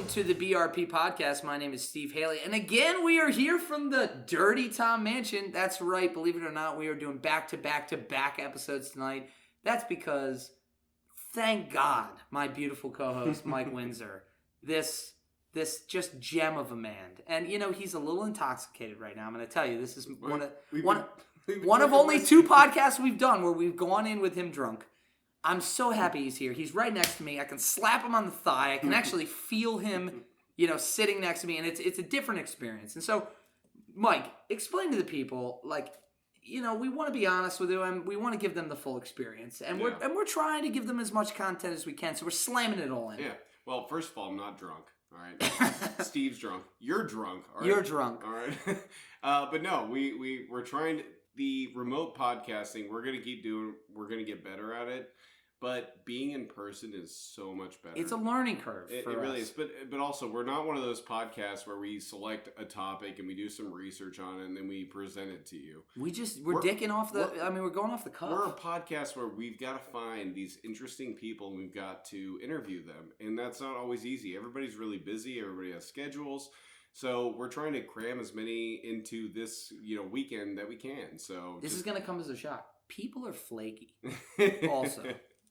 welcome to the BRP podcast. My name is Steve Haley, and again, we are here from the Dirty Tom Mansion. That's right, believe it or not, we are doing back-to-back-to-back episodes tonight. That's because, thank God, my beautiful co-host, Mike Windsor, this just gem of a man. And, you know, he's a little intoxicated right now. I'm going to tell you, this is one of only two podcasts we've done where we've gone in with him drunk. I'm so happy he's here. He's right next to me. I can slap him on the thigh. I can actually feel him, you know, sitting next to me, and it's a different experience. And so, Mike, explain to the people, like, you know, we want to be honest with you, and we want to give them the full experience, and we're trying to give them as much content as we can. So we're slamming it all in. Yeah. Well, first of all, I'm not drunk. All right. Steve's drunk. You're drunk. All right? You're drunk. All right. But no, we're trying the remote podcasting. We're gonna keep doing. We're gonna get better at it. But being in person is so much better. It's a learning curve. It really is. But also, we're not one of those podcasts where we select a topic and we do some research on it and then we present it to you. We're dicking off we're going off the cuff. We're a podcast where we've got to find these interesting people and we've got to interview them. And that's not always easy. Everybody's really busy. Everybody has schedules. So we're trying to cram as many into this, weekend that we can. So this is going to come as a shock. People are flaky also.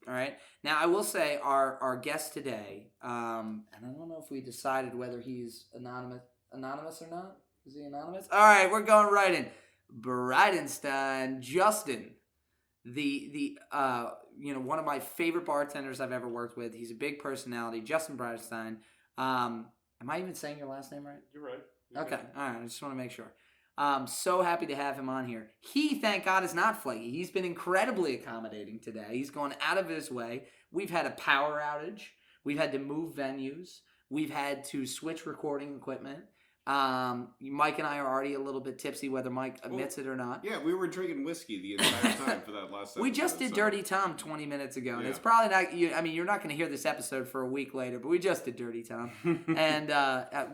All right. Now, I will say our guest today, and I don't know if we decided whether he's anonymous or not. Is he anonymous? All right, we're going right in. Bridenstine, Justin, the one of my favorite bartenders I've ever worked with. He's a big personality, Justin Bridenstine. Am I even saying your last name right? You're right. Okay. All right. I just want to make sure. So happy to have him on here. He, thank God, is not flaky. He's been incredibly accommodating today. He's gone out of his way. We've had a power outage. We've had to move venues. We've had to switch recording equipment. Mike and I are already a little bit tipsy, whether Mike admits it or not. Yeah, we were drinking whiskey the entire time for that last episode. We just did Dirty Tom 20 minutes ago, and it's probably not, you're not going to hear this episode for a week later, but we just did Dirty Tom. And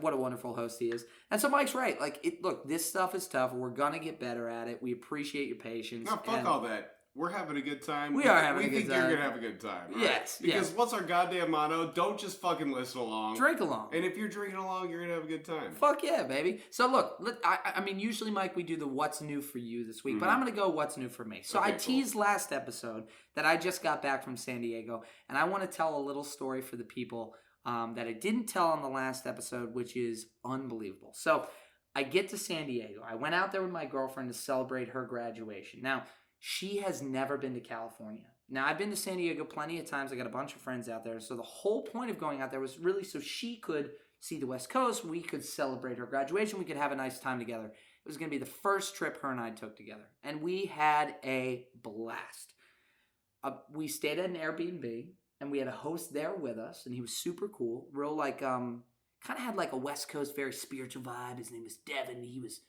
what a wonderful host he is. And so Mike's right. Look, this stuff is tough. We're going to get better at it. We appreciate your patience. No, fuck all that. We're having a good time. We are having a good time. We think you're going to have a good time. Right? Yes. Because what's our goddamn motto? Don't just fucking listen along. Drink along. And if you're drinking along, you're going to have a good time. Fuck yeah, baby. So look, I mean, usually, Mike, we do the what's new for you this week, but I'm going to go what's new for me. So I teased last episode that I just got back from San Diego, and I want to tell a little story for the people that I didn't tell on the last episode, which is unbelievable. So I get to San Diego. I went out there with my girlfriend to celebrate her graduation. Now, she has never been to California. Now, I've been to San Diego plenty of times. I got a bunch of friends out there. So the whole point of going out there was really so she could see the West Coast. We could celebrate her graduation. We could have a nice time together. It was going to be the first trip her and I took together. And we had a blast. We stayed at an Airbnb, and we had a host there with us. And he was super cool. Real kind of had like a West Coast, very spiritual vibe. His name was Devin. He was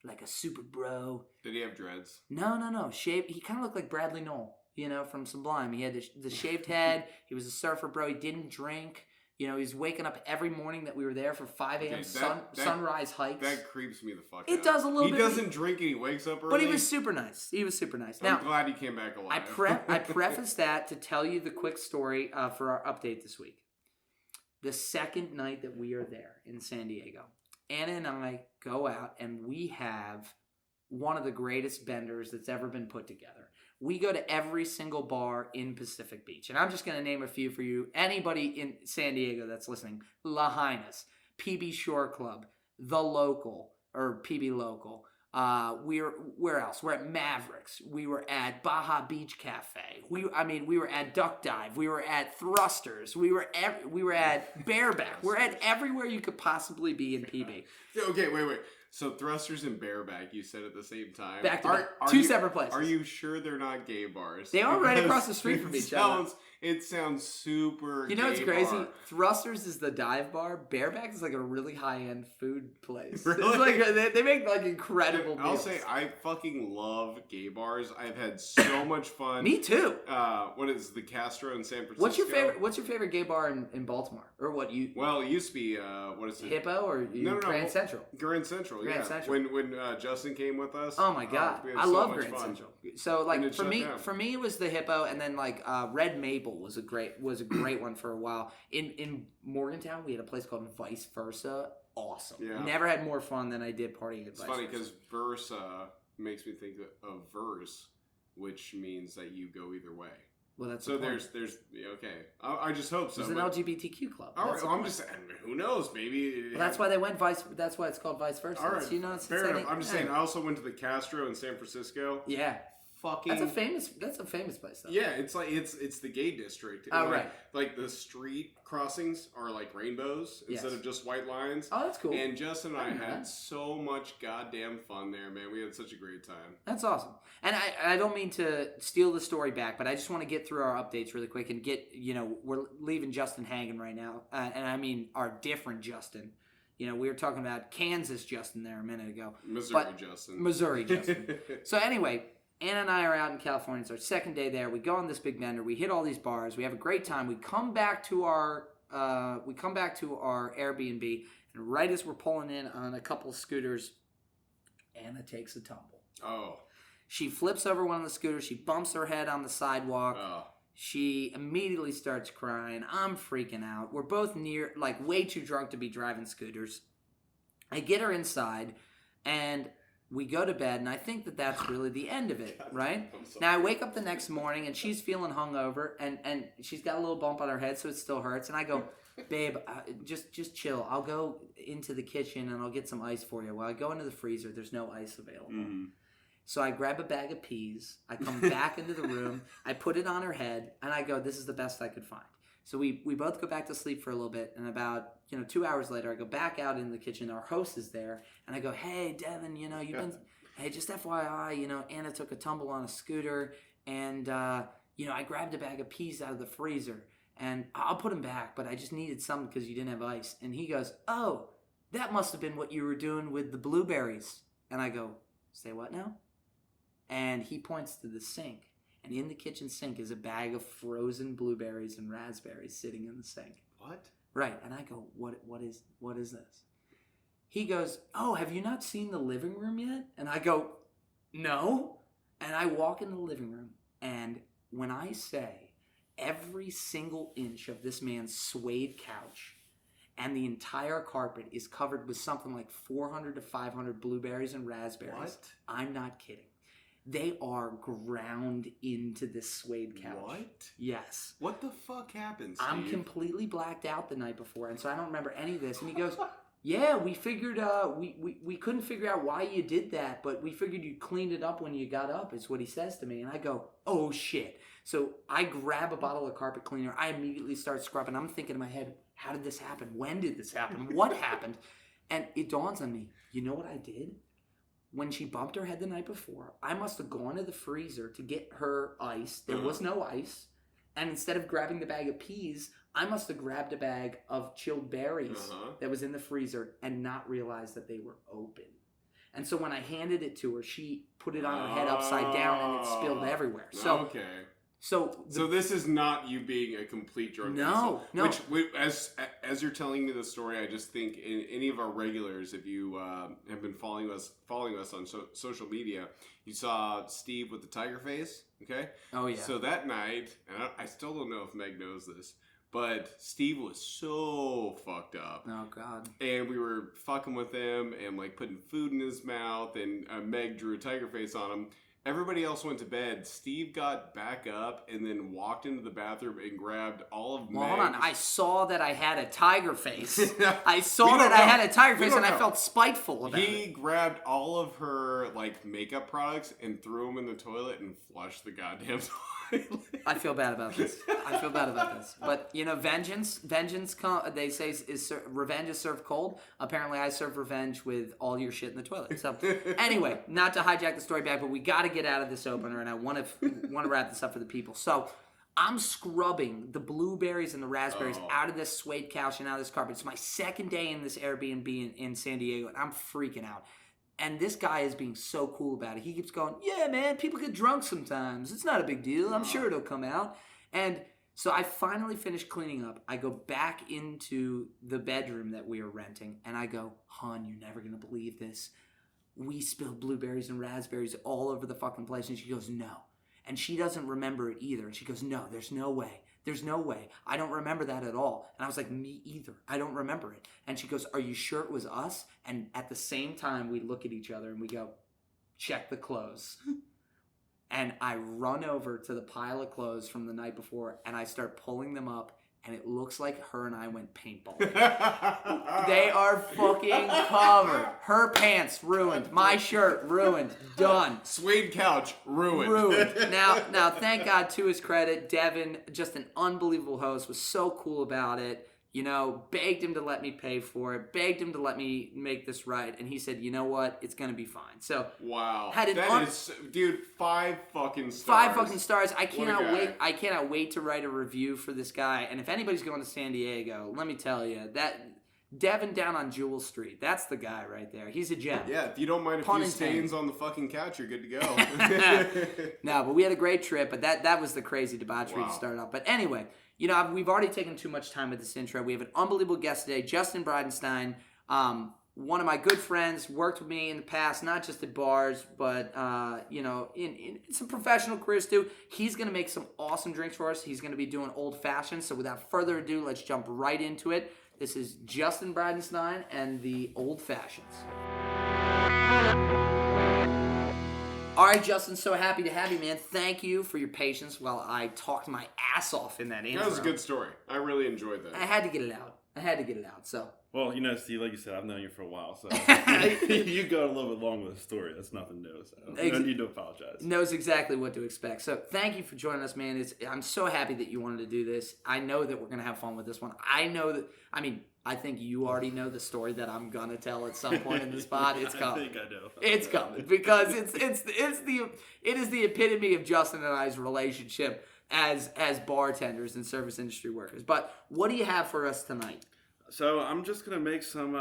like a super bro. Did he have dreads? No. Shaved. He kind of looked like Bradley Knoll, from Sublime. He had the shaved head. He was a surfer bro. He didn't drink. He was waking up every morning that we were there for 5 a.m. sunrise hikes. That creeps me the fuck out. It does a little bit. He doesn't drink and he wakes up early. But he was super nice. Now, I'm glad he came back alive. I preface that to tell you the quick story for our update this week. The second night that we are there in San Diego, Anna and I go out and we have one of the greatest benders that's ever been put together. We go to every single bar in Pacific Beach. And I'm just going to name a few for you. Anybody in San Diego that's listening. La Highness, PB Shore Club, The Local, or PB Local. Where else? We're at Mavericks. We were at Baja Beach Cafe. We were at Duck Dive. We were at Thrusters. We were at Bareback. We're at everywhere you could possibly be in PB. Okay, wait. So Thrusters and Bareback, you said at the same time. Back to back. Two separate places. Are you sure they're not gay bars? They are right across the street from each other. It sounds super You know what's crazy? bar. Thrusters is the dive bar. Bareback is like a really high-end food place. Really? It's like they make like incredible meals. I'll say I fucking love gay bars. I've had so much fun. Me too. What is the Castro in San Francisco? What's your favorite gay bar in Baltimore? Or what you? Well, it used to be what is it? Hippo or No. Grand Central? Grand Central. Grand yeah. Central. When Justin came with us. Oh my god, we had I so love much Grand fun. Central. So And like it for shut me, down. it was the Hippo, and then like Red Maple was a great one for a while. In Morgantown, we had a place called Vice Versa. Awesome. Yeah. Never had more fun than I did partying at It's Vice funny Versa. because Versa makes me think of verse, which means that you go either way. Well, that's So the point. there's okay. I just hope so. It's an but- LGBTQ club. All right, That's the well, I'm point. just saying. Who knows? Maybe. Well, that's why they went Vice. That's why it's called Vice Versa. All right, You know, it's fair enough. I'm just saying. yeah. I also went to the Castro in San Francisco. Yeah, Fucking. that's a famous place though. Yeah, it's like it's the gay district. Oh, And, like, right. Like the street crossings are like rainbows instead Yes. of just white lines. Oh, that's cool. And Justin and I I know had that. so much goddamn fun there, man. We had such a great time. That's awesome. And I don't mean to steal the story back, but I just want to get through our updates really quick and get, we're leaving Justin hanging right now. And I mean our different Justin. We were talking about Kansas Justin there a minute ago. Missouri, But- Justin. Missouri Justin. So anyway, Anna and I are out in California. It's our second day there. We go on this big bender. We hit all these bars. We have a great time. We come back to our Airbnb, and right as we're pulling in on a couple of scooters, Anna takes a tumble. Oh. She flips over one of the scooters. She bumps her head on the sidewalk. Oh. She immediately starts crying. I'm freaking out. We're both way too drunk to be driving scooters. I get her inside, and we go to bed, and I think that that's really the end of it, right? I'm sorry. Now, I wake up the next morning, and she's feeling hungover, and she's got a little bump on her head, so it still hurts. And I go, babe, just chill. I'll go into the kitchen, and I'll get some ice for you. Well, I go into the freezer. There's no ice available. Mhm. So I grab a bag of peas. I come back into the room. I put it on her head, and I go, this is the best I could find. So we both go back to sleep for a little bit, and about 2 hours later, I go back out in the kitchen. Our host is there, and I go, hey, Devin, you've been, hey, just FYI, Anna took a tumble on a scooter, and, I grabbed a bag of peas out of the freezer, and I'll put them back, but I just needed some because you didn't have ice. And he goes, oh, that must have been what you were doing with the blueberries. And I go, say what now? And he points to the sink. And in the kitchen sink is a bag of frozen blueberries and raspberries sitting in the sink. What? Right. And I go, what is this? He goes, oh, have you not seen the living room yet? And I go, no. And I walk in the living room, and when I say every single inch of this man's suede couch and the entire carpet is covered with something like 400 to 500 blueberries and raspberries, What? I'm not kidding. They are ground into this suede couch. What? Yes. What the fuck happened, Steve? I'm completely blacked out the night before, and so I don't remember any of this. And he goes, yeah, we figured, we couldn't figure out why you did that, but we figured you cleaned it up when you got up, is what he says to me. And I go, oh, shit. So I grab a bottle of carpet cleaner. I immediately start scrubbing. I'm thinking in my head, how did this happen? When did this happen? What happened? And it dawns on me, you know what I did? When she bumped her head the night before, I must have gone to the freezer to get her ice. There was no ice. And instead of grabbing the bag of peas, I must have grabbed a bag of chilled berries that was in the freezer and not realized that they were open. And so when I handed it to her, she put it on her head upside down and it spilled everywhere. So okay. So this is not you being a complete drunk. No, no. Which, as you're telling me the story, I just think in any of our regulars, if you have been following us on social media, you saw Steve with the tiger face. Okay. Oh yeah. So that night, and I still don't know if Meg knows this, but Steve was so fucked up. Oh god. And we were fucking with him and like putting food in his mouth, and Meg drew a tiger face on him. Everybody else went to bed. Steve got back up and then walked into the bathroom and grabbed all of Well, Meg's... hold on. I saw that I had a tiger face. I We saw don't that I know. had a tiger We face, don't and I know. felt spiteful about He it. grabbed all of her like makeup products and threw them in the toilet and flushed the goddamn toilet. I feel bad about this. But vengeance. They say revenge is served cold. Apparently, I serve revenge with all your shit in the toilet. So anyway, not to hijack the story back, but we got to get out of this opener, and I want to wrap this up for the people. So I'm scrubbing the blueberries and the raspberries out of this suede couch and out of this carpet. It's my second day in this Airbnb in San Diego, and I'm freaking out. And this guy is being so cool about it. He keeps going, yeah, man, people get drunk sometimes. It's not a big deal. I'm sure it'll come out. And So I finally finished cleaning up. I go back into the bedroom that we were renting, and I go, hon, you're never going to believe this. We spilled blueberries and raspberries all over the fucking place. And she goes, no. And she doesn't remember it either. And she goes, no, there's no way. There's no way. I don't remember that at all. And I was like, me either. I don't remember it. And she goes, are you sure it was us? And at the same time, we look at each other and we go, check the clothes. And I run over to the pile of clothes from the night before, and I start pulling them up, and it looks like her and I went paintball. They are fucking covered. Her pants ruined. My shirt ruined. Done. Suede couch ruined. Now, thank God, to his credit, Devin, just an unbelievable host, was so cool about it. You know, begged him to let me pay for it, begged him to let me make this right, and he said, you know what, it's going to be fine. So, wow. Dude, 5 fucking stars. 5 fucking stars. I cannot wait. I cannot wait to write a review for this guy. And if anybody's going to San Diego, let me tell you, that Devin down on Jewel Street, that's the guy right there. He's a gem. Yeah, if you don't mind a few stains on the fucking couch, you're good to go. No, but we had a great trip, but that was the crazy debauchery to start off. But anyway, you know, we've already taken too much time with this intro. We have an unbelievable guest today, Justin Bridenstine, one of my good friends, worked with me in the past, not just at bars, but, you know, in some professional careers too. He's going to make some awesome drinks for us. He's going to be doing old fashions. So without further ado, let's jump right into it. This is Justin Bridenstine and the Old Fashions. All right, Justin, so happy to have you, man. Thank you for your patience while I talked my ass off in that intro. That was a good story. I really enjoyed that. I had to get it out. So. Well, you know, Steve, like you said, I've known you for a while, so you go a little bit long with the story. That's nothing new, so no need to apologize. Knows exactly what to expect. So thank you for joining us, man. I'm so happy that you wanted to do this. I know that we're going to have fun with this one. I think you already know the story that I'm going to tell at some point in the spot. It's coming. I think I do. It's coming because it is the epitome of Justin and I's relationship as bartenders and service industry workers. But what do you have for us tonight? So I'm just gonna make some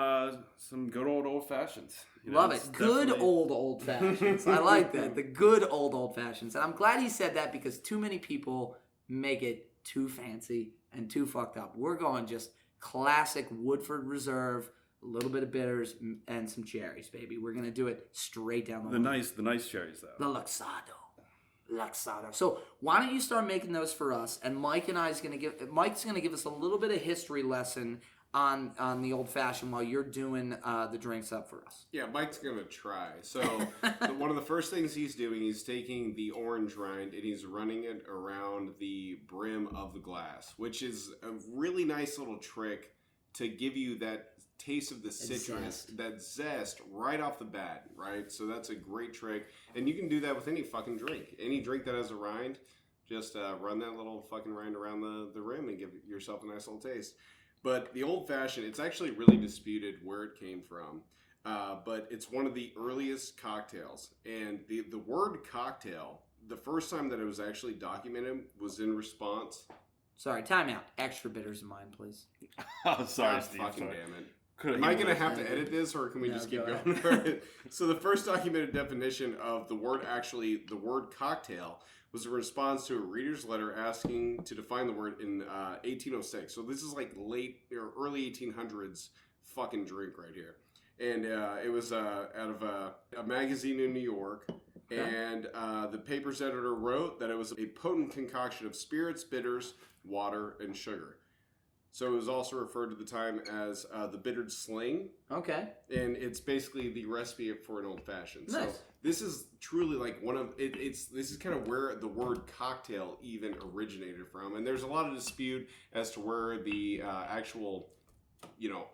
good old fashions. Love it. Good old fashions. I like that. The good old fashions. And I'm glad he said that because too many people make it too fancy and too fucked up. We're going just classic Woodford Reserve, a little bit of bitters and some cherries, baby. We're gonna do it straight down the line. The nice cherries though. The Luxardo. So why don't you start making those for us? And Mike's gonna give us a little bit of history lesson on the old fashioned while you're doing the drinks up for us. Yeah, Mike's gonna try. So one of the first things he's doing, he's taking the orange rind and he's running it around the brim of the glass, which is a really nice little trick to give you that taste of the citrus, that zest right off the bat, right? So that's a great trick, and you can do that with any fucking drink. Any drink that has a rind, just run that little fucking rind around the rim and give yourself a nice little taste. But the old fashioned, it's actually really disputed where it came from, but it's one of the earliest cocktails. And the word cocktail, the first time that it was actually documented was in response. Sorry, time out. Extra bitters in mine, please. Oh, sorry, Steve. Fucking damn it. Could've Am I going to have to edit this, or can we just keep going? So the first documented definition of the word cocktail was a response to a reader's letter asking to define the word in 1806. So this is like late or early 1800s fucking drink right here. And it was out of a magazine in New York. Okay. And the paper's editor wrote that it was a potent concoction of spirits, bitters, water, and sugar. So it was also referred to the time as the bittered sling. Okay. And it's basically the recipe for an old fashioned. Nice. So this is truly like one of this is kind of where the word cocktail even originated from. And there's a lot of dispute as to where the actual,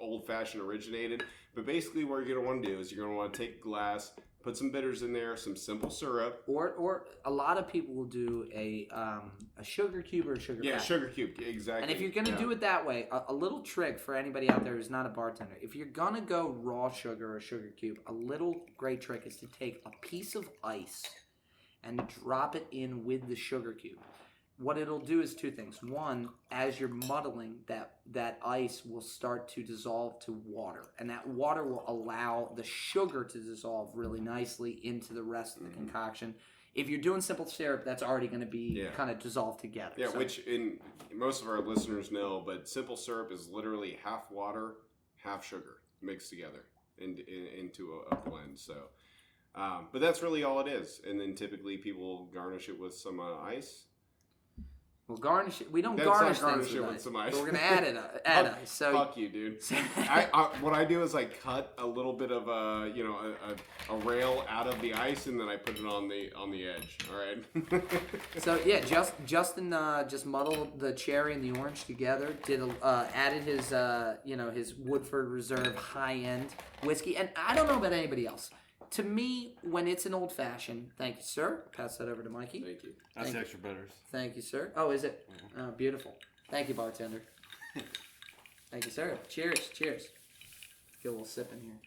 old fashioned originated. But basically what you're going to want to do is you're going to want to take a glass, put some bitters in there, some simple syrup. Or a lot of people will do a sugar cube or a sugar Yeah, pack. Sugar cube, exactly. And if you're going to do it that way, a little trick for anybody out there who's not a bartender, if you're going to go raw sugar or sugar cube, a little great trick is to take a piece of ice and drop it in with the sugar cube. What it'll do is two things. One, as you're muddling, that ice will start to dissolve to water. And that water will allow the sugar to dissolve really nicely into the rest of the concoction. If you're doing simple syrup, that's already going to be kind of dissolved together. Yeah, which in most of our listeners know, but simple syrup is literally half water, half sugar mixed together into a blend. So, but that's really all it is. And then typically people garnish it with some ice. We'll garnish it. We don't That's garnish not garnish things it with with ice, some ice. but we're gonna add ice. So fuck you, dude. What I do is I cut a little bit of a rail out of the ice and then I put it on the edge. All right. So yeah, Justin just muddled the cherry and the orange together. Added his his Woodford Reserve high end whiskey, and I don't know about anybody else. To me, when it's an old fashioned, thank you, sir. Pass that over to Mikey. Thank you. That's the extra bitters. Thank you, sir. Oh, is it? Oh, beautiful. Thank you, bartender. Thank you, sir. Cheers. Cheers. Get a little sip in here.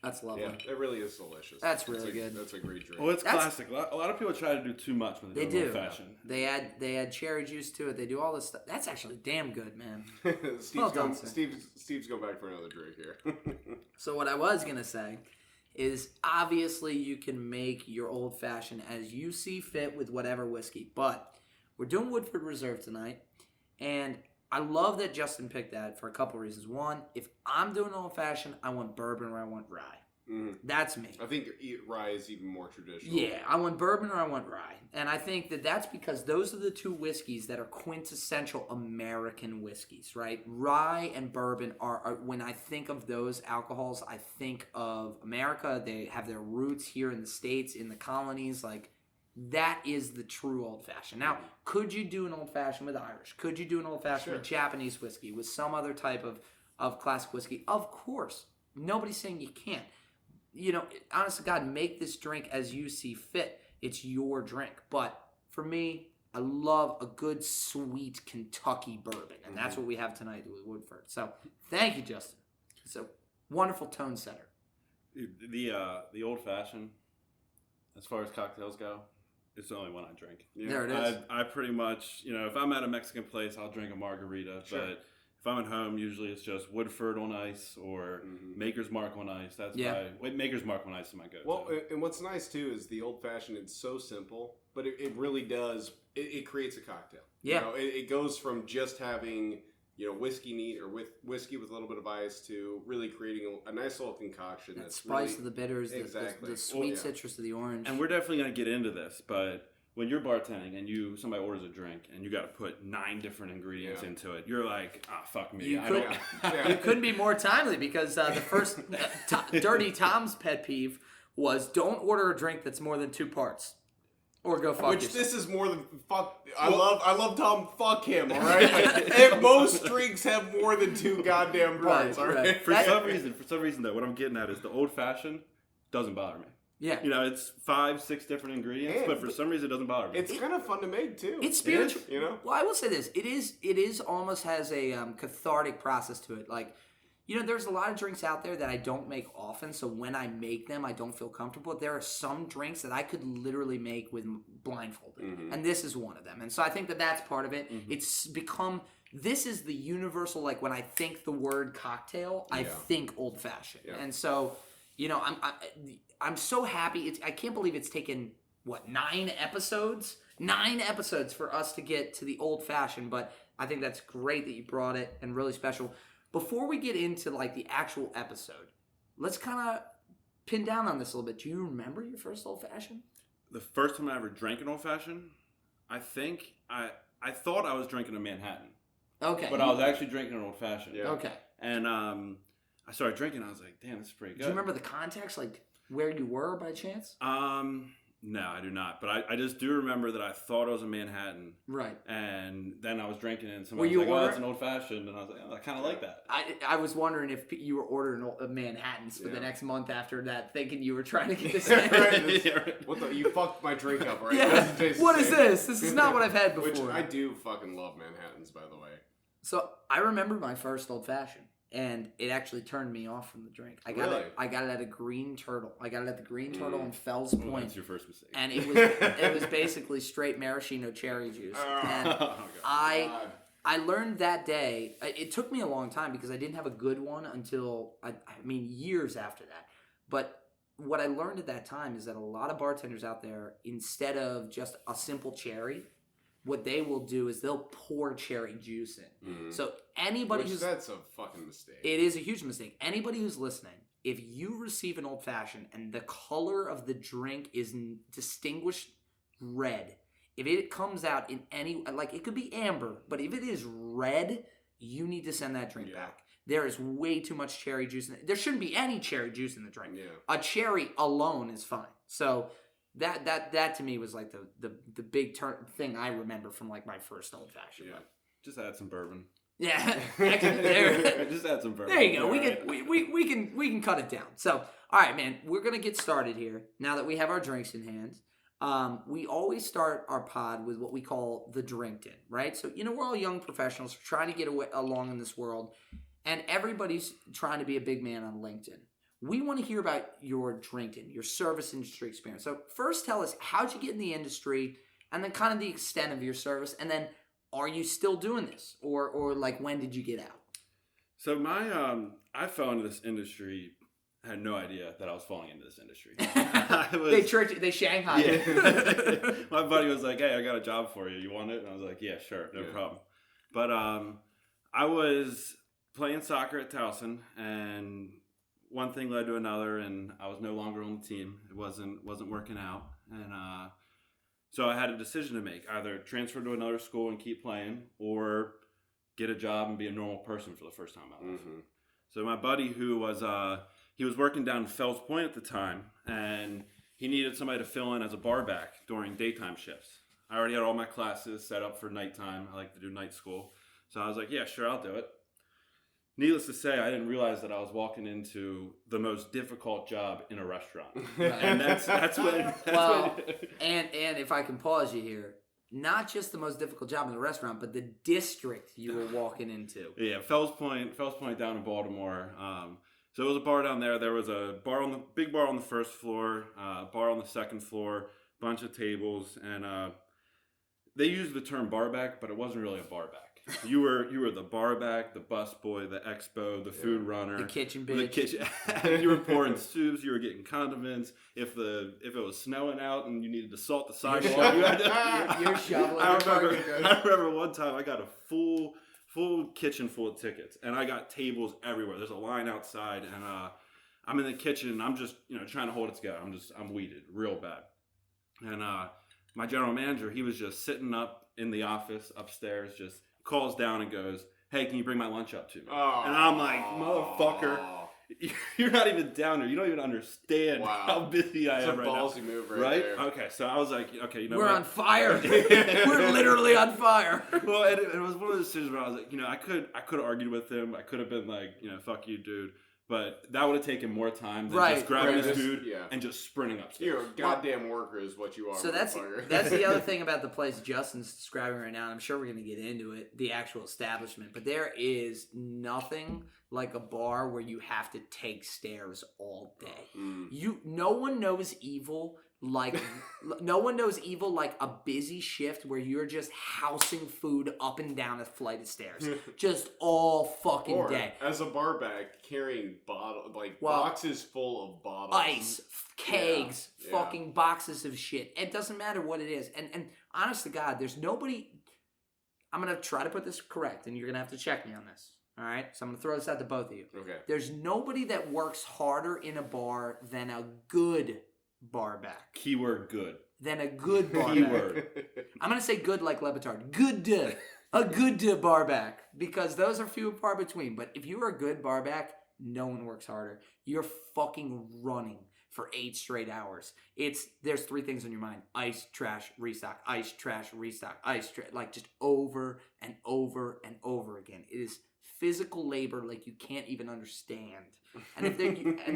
That's lovely. Yeah, it really is delicious. That's really good. That's a great drink. Well, it's classic. A lot of people try to do too much when they do old fashioned. They add cherry juice to it. They do all this stuff. That's actually damn good, man. Steve's going back for another drink here. So what I was gonna say is obviously you can make your old fashioned as you see fit with whatever whiskey, but we're doing Woodford Reserve tonight, and I love that Justin picked that for a couple reasons. One, if I'm doing old fashioned, I want bourbon or I want rye. Mm-hmm. That's me. I think rye is even more traditional. Yeah, I want bourbon or I want rye. And I think that's because those are the two whiskeys that are quintessential American whiskeys, right? Rye and bourbon are when I think of those alcohols, I think of America. They have their roots here in the States, in the colonies, like that is the true old-fashioned. Now, could you do an old-fashioned with Irish? Could you do an old-fashioned with Japanese whiskey, with some other type of classic whiskey? Of course. Nobody's saying you can't. Honest to God, make this drink as you see fit. It's your drink. But for me, I love a good, sweet Kentucky bourbon. And that's what we have tonight with Woodford. So, thank you, Justin. It's a wonderful tone setter. The old-fashioned, as far as cocktails go, it's the only one I drink. Yeah. There it is. I pretty much, if I'm at a Mexican place, I'll drink a margarita. Sure. But if I'm at home, usually it's just Woodford on ice or Maker's Mark on ice. That's Maker's Mark on ice is my go-to. Well, and what's nice too is the old-fashioned. It's so simple, but it really does. It creates a cocktail. Yeah. It goes from just having whiskey neat or with whiskey with a little bit of ice to really creating a nice little concoction. That spice really, of the bitters, exactly. the sweet citrus of the orange. And we're definitely going to get into this, but when you're bartending and somebody orders a drink and you got to put 9 different ingredients into it, you're like, fuck me. You couldn't be more timely because the first Dirty Tom's pet peeve was don't order a drink that's more than 2 parts. Or go fuck yourself. This is more than fuck. I love Tom. Fuck him. All right. Most drinks have more than 2 goddamn parts. All right. For some reason, though, what I'm getting at is the old fashioned doesn't bother me. Yeah. It's 5, 6 different ingredients, but for some reason it doesn't bother me. It's kind of fun to make too. It's spiritual. Well, I will say this: it is almost has a cathartic process to it. Like, there's a lot of drinks out there that I don't make often, so when I make them, I don't feel comfortable. There are some drinks that I could literally make with blindfolded, and this is one of them. And so I think that's part of it. It's become, this is the universal, like when I think the word cocktail, I think old-fashioned. Yeah. And so, I'm so happy. I can't believe it's taken, 9 episodes? 9 episodes for us to get to the old-fashioned, but I think that's great that you brought it and really special. Before we get into the actual episode, let's kind of pin down on this a little bit. Do you remember your first old fashioned? The first time I ever drank an old fashioned, I think I thought I was drinking a Manhattan. Okay. But I was actually drinking an old fashioned. Yeah. Okay. And I started drinking. I was like, damn, this is pretty good. Do you remember the context, like where you were by chance? No, I do not. But I just do remember that I thought it was a Manhattan. Right. And then I was drinking it and somebody was like, oh, it's an old fashioned. And I was like, oh, I kind of like that. I was wondering if you were ordering Manhattans for the next month after that, thinking you were trying to get this. Right. You fucked my drink up, right? Yeah. What is this? This is not what I've had before. Which I do fucking love Manhattans, by the way. So I remember my first old fashioned. And it actually turned me off from the drink. I got it at a Green Turtle. I got it at the Green Turtle in Fells Point. That's your first mistake. And it was basically straight maraschino cherry juice. And I learned that day. It took me a long time because I didn't have a good one until years after that. But what I learned at that time is that a lot of bartenders out there, instead of just a simple cherry, what they will do is they'll pour cherry juice in. Mm. So anybody that's a fucking mistake. It is a huge mistake. Anybody who's listening, if you receive an old fashioned and the color of the drink is distinguished red, if it comes out in any, like it could be amber, but if it is red, you need to send that drink back. There is way too much cherry juice in it. There shouldn't be any cherry juice in the drink. Yeah. A cherry alone is fine. So that to me was like the big thing I remember from like my first old fashioned. Yeah. Just add some bourbon. Yeah. Just add some bourbon. There you go. We can cut it down. So all right, man, we're gonna get started here now that we have our drinks in hand. We always start our pod with what we call the drink in, right? So, we're all young professionals trying to get along in this world, and everybody's trying to be a big man on LinkedIn. We want to hear about your drink in, your service industry experience. So first tell us, how'd you get in the industry, and then kind of the extent of your service, and then are you still doing this, or like when did you get out? So I fell into this industry. I had no idea that I was falling into this industry. They Shanghai. Yeah. My buddy was like, "Hey, I got a job for you. You want it?" And I was like, "Yeah, sure, no problem." But I was playing soccer at Towson, and one thing led to another, and I was no longer on the team. It wasn't working out, and so I had a decision to make: either transfer to another school and keep playing, or get a job and be a normal person for the first time in my life. Mm-hmm. So my buddy, who was he was working down in Fells Point at the time, and he needed somebody to fill in as a bar back during daytime shifts. I already had all my classes set up for nighttime. I like to do night school. So I was like, yeah, sure, I'll do it. Needless to say, I didn't realize that I was walking into the most difficult job in a restaurant. And that's when... And if I can pause you here, not just the most difficult job in the restaurant, but the district you were walking into. Yeah, Fells Point down in Baltimore. So it was a bar down there. There was a big bar on the first floor, bar on the second floor, bunch of tables, and they used the term bar back, but it wasn't really a bar back. You were the bar back, the bus boy, the expo, the food runner, the kitchen bitch. You were pouring soups. You were getting condiments. If it was snowing out and you needed to salt the sidewalk, you're shoveling. I remember one time I got a full kitchen full of tickets, and I got tables everywhere. There's a line outside, and I'm in the kitchen, and I'm just trying to hold it together. I'm weeded real bad, and my general manager, he was just sitting up in the office upstairs, just calls down and goes, "Hey, can you bring my lunch up to me?" And I'm like, "Motherfucker, you're not even down there. You don't even understand how busy I am right now." It's a ballsy move right there. Okay, so I was like, okay, we're on fire. We're literally on fire. Well, it was one of those decisions where I was like, I could have argued with him. I could have been like, fuck you, dude. But that would have taken more time than just grabbing this dude and just sprinting upstairs. You're a goddamn worker is what you are. So that's the other thing about the place Justin's describing right now, and I'm sure we're going to get into it, the actual establishment. But there is nothing like a bar where you have to take stairs all day. No one knows evil like a busy shift where you're just housing food up and down a flight of stairs just all fucking day. As a bar back, carrying boxes full of bottles, ice, kegs, fucking boxes of shit. It doesn't matter what it is. And honest to God, there's nobody. I'm gonna try to put this correct, and you're gonna have to check me on this. All right, so I'm gonna throw this out to both of you. Okay. There's nobody that works harder in a bar than a good bar back. Keyword good. Than a good bar Keyword. back. I'm going to say good like Levitard. Good. A good bar back. Because those are few and far between. But if you're a good bar back, no one works harder. You're fucking running for 8 straight hours. There's 3 things on your mind. Ice, trash, restock. Ice, trash, restock. Ice, trash. Like just over and over and over again. It is physical labor like you can't even understand. And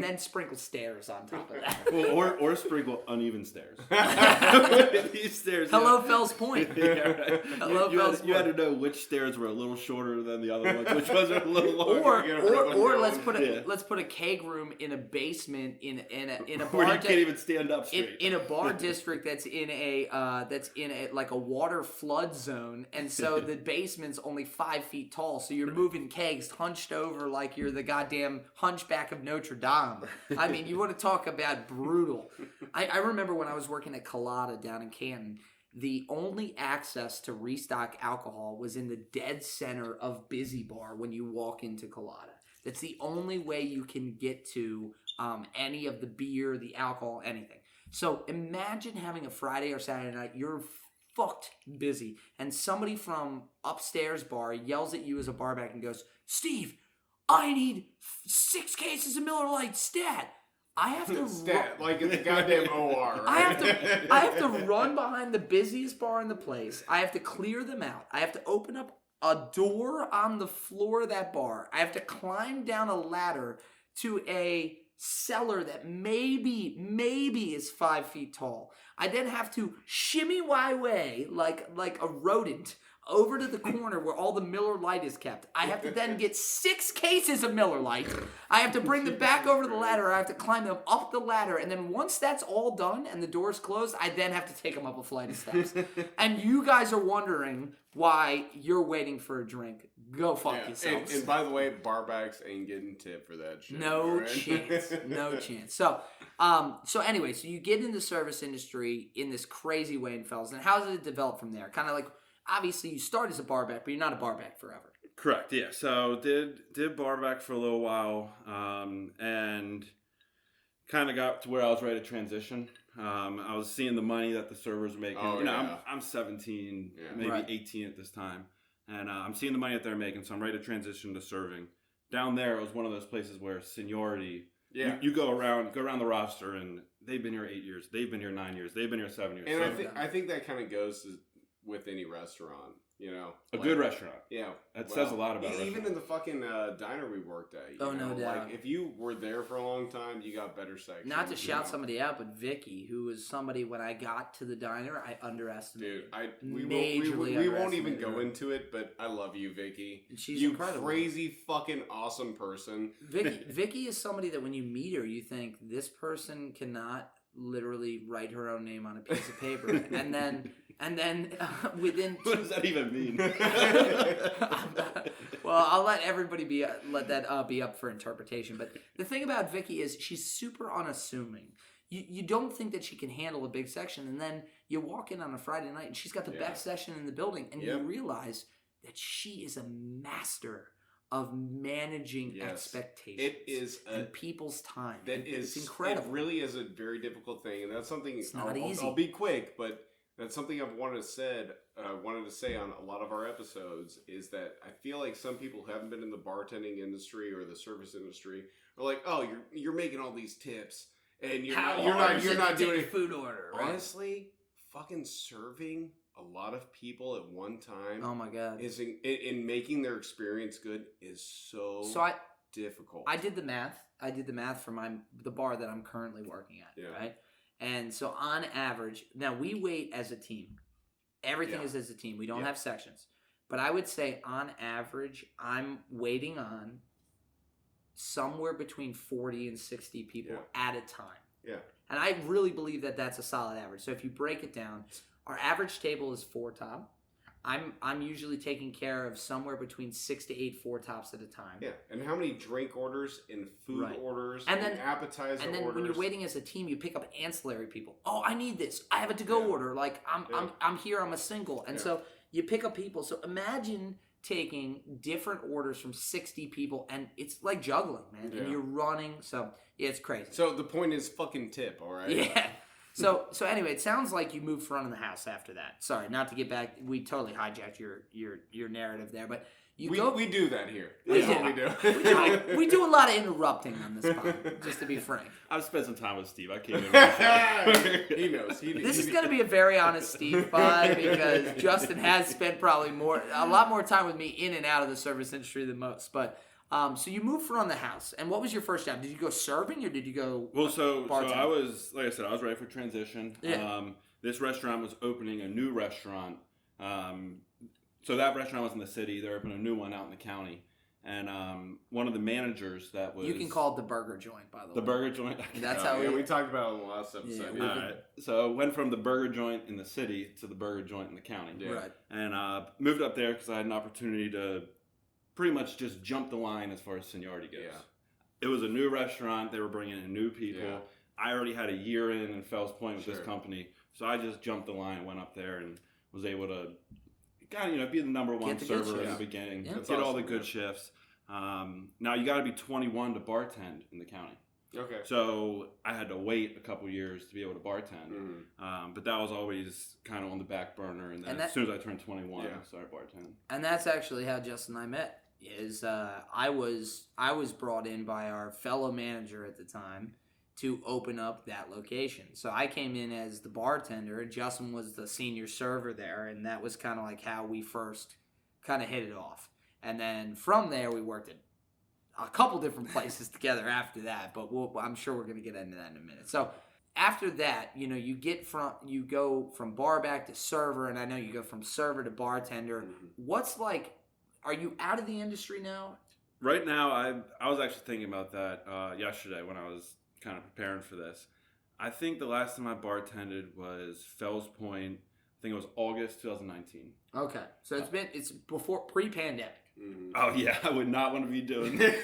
then sprinkle stairs on top of that. Well, or sprinkle uneven stairs. These stairs. Hello, Fells Point. Hello, Fells Point. You had to know which stairs were a little shorter than the other ones, which ones are a little longer. Or let's put a keg room in a basement in a bar where you can't even stand up straight. In a bar district that's in a like a water flood zone, and so the basement's only 5 feet tall, so you're moving kegs hunched over like you're the goddamn hunchback of Notre Dame. I mean, you want to talk about brutal. I remember when I was working at Colada down in Canton, the only access to restock alcohol was in the dead center of Busy Bar when you walk into Colada. That's the only way you can get to any of the beer, the alcohol, anything. So imagine having a Friday or Saturday night, you're fucked busy, and somebody from upstairs bar yells at you as a barback and goes, "Steve, I need 6 cases of Miller Lite stat." I have to like it's a goddamn OR. Right? I have to run behind the busiest bar in the place. I have to clear them out. I have to open up a door on the floor of that bar. I have to climb down a ladder to a cellar that maybe is 5 feet tall. I then have to shimmy my way like a rodent over to the corner where all the Miller Lite is kept. I have to then get 6 cases of Miller Lite. I have to bring them back over to the ladder. I have to climb them up the ladder. And then once that's all done and the door's closed, I then have to take them up a flight of steps. And you guys are wondering why you're waiting for a drink. Go fuck yourselves. And by the way, barbacks ain't getting tipped for that shit. No chance. No chance. So anyway, so you get in the service industry in this crazy way in Fells. And how did it develop from there? Kind of like, obviously you start as a barback, but you're not a barback forever. Correct, yeah. So did barback for a little while, and kind of got to where I was ready to transition. I was seeing the money that the servers were making. I'm 17, maybe 18 at this time. And I'm seeing the money that they're making, so I'm ready to transition to serving. Down there, it was one of those places where seniority, you go around the roster, and they've been here 8 years, they've been here 9 years, they've been here 7 years. And I think that kind of goes with any restaurant, you know. Good restaurant. Yeah. That says a lot about it. Even in the fucking diner we worked at. No doubt. Like, if you were there for a long time, you got better sections. Not to shout somebody out, but Vicky, who was somebody when I got to the diner, I underestimated. Dude, we won't even go into it, but I love you, Vicky. She's incredible. Crazy fucking awesome person. Vicky is somebody that when you meet her, you think this person cannot literally write her own name on a piece of paper, and then within what does that even mean? Well, I'll let everybody let that be up for interpretation. But the thing about Vicky is she's super unassuming. You don't think that she can handle a big section, and then you walk in on a Friday night and she's got the best section in the building, and you realize that she is a master of managing expectations. It is and people's time. It's incredible. It really is a very difficult thing, and that's something. It's not easy. I'll be quick, but that's something I've wanted to say on a lot of our episodes is that I feel like some people who haven't been in the bartending industry or the service industry are like, oh, you're making all these tips and you're not doing a food order. Right? Honestly, fucking serving a lot of people at one time. Oh my god! Is in making their experience good is so difficult. I did the math for the bar that I'm currently working at. Right. And so on average, now we wait as a team. Everything is as a team. We don't have sections. But I would say on average, I'm waiting on somewhere between 40 and 60 people at a time. Yeah. And I really believe that that's a solid average. So if you break it down, our average table is 4 top. I'm usually taking care of somewhere between 6 to 8 4 tops at a time. Yeah, and how many drink orders and food orders and appetizer orders? And then when you're waiting as a team, you pick up ancillary people. Oh, I need this. I have a to-go order. Like I'm here. I'm a single, and so you pick up people. So imagine taking different orders from 60 people, and it's like juggling, man. Yeah. And you're running, so it's crazy. So the point is fucking tip, all right? Yeah. So anyway, it sounds like you moved front of the house after that. Sorry, not to get back. We totally hijacked your narrative there, but we do that here. That's what we do. We do a lot of interrupting on this pod, just to be frank. I've spent some time with Steve. I came in. He knows. This is going to be a very honest Steve pod because Justin has spent probably a lot more time with me in and out of the service industry than most, but. So you moved from the house, and what was your first job? Did you go serving, or did you go? Well, so I was, like I said, I was ready for transition. Yeah. This restaurant was opening a new restaurant. So that restaurant was in the city. They're opening a new one out in the county, and one of the managers that was. You can call it the burger joint, by the way. The burger joint. That's how we talked about it in the last episode. Yeah, all right. So went from the burger joint in the city to the burger joint in the county. Yeah. Right. And moved up there because I had an opportunity to pretty much just jumped the line as far as seniority goes. Yeah. It was a new restaurant. They were bringing in new people. Yeah. I already had a year in Fells Point with this Sure. company. So I just jumped the line, went up there, and was able to be the number one Get the good server in the shifts. beginning. Yeah. Get That's all the awesome, good man. shifts. Now you got to be 21 to bartend in the county. Okay. So I had to wait a couple years to be able to bartend. Mhm. But that was always kind of on the back burner. And then And that- as soon as I turned 21, Yeah. I started bartending. And that's actually how Justin and I met. I was brought in by our fellow manager at the time to open up that location. So I came in as the bartender, and Justin was the senior server there, and that was kind of like how we first kind of hit it off. And then from there, we worked at a couple different places together after that, but I'm sure we're going to get into that in a minute. So after that, you go from bar back to server, and I know you go from server to bartender. What's like, are you out of the industry now? Right now, I was actually thinking about that yesterday when I was kind of preparing for this. I think the last time I bartended was Fells Point. I think it was August 2019. Okay, so it's before pre-pandemic. Oh yeah, I would not want to be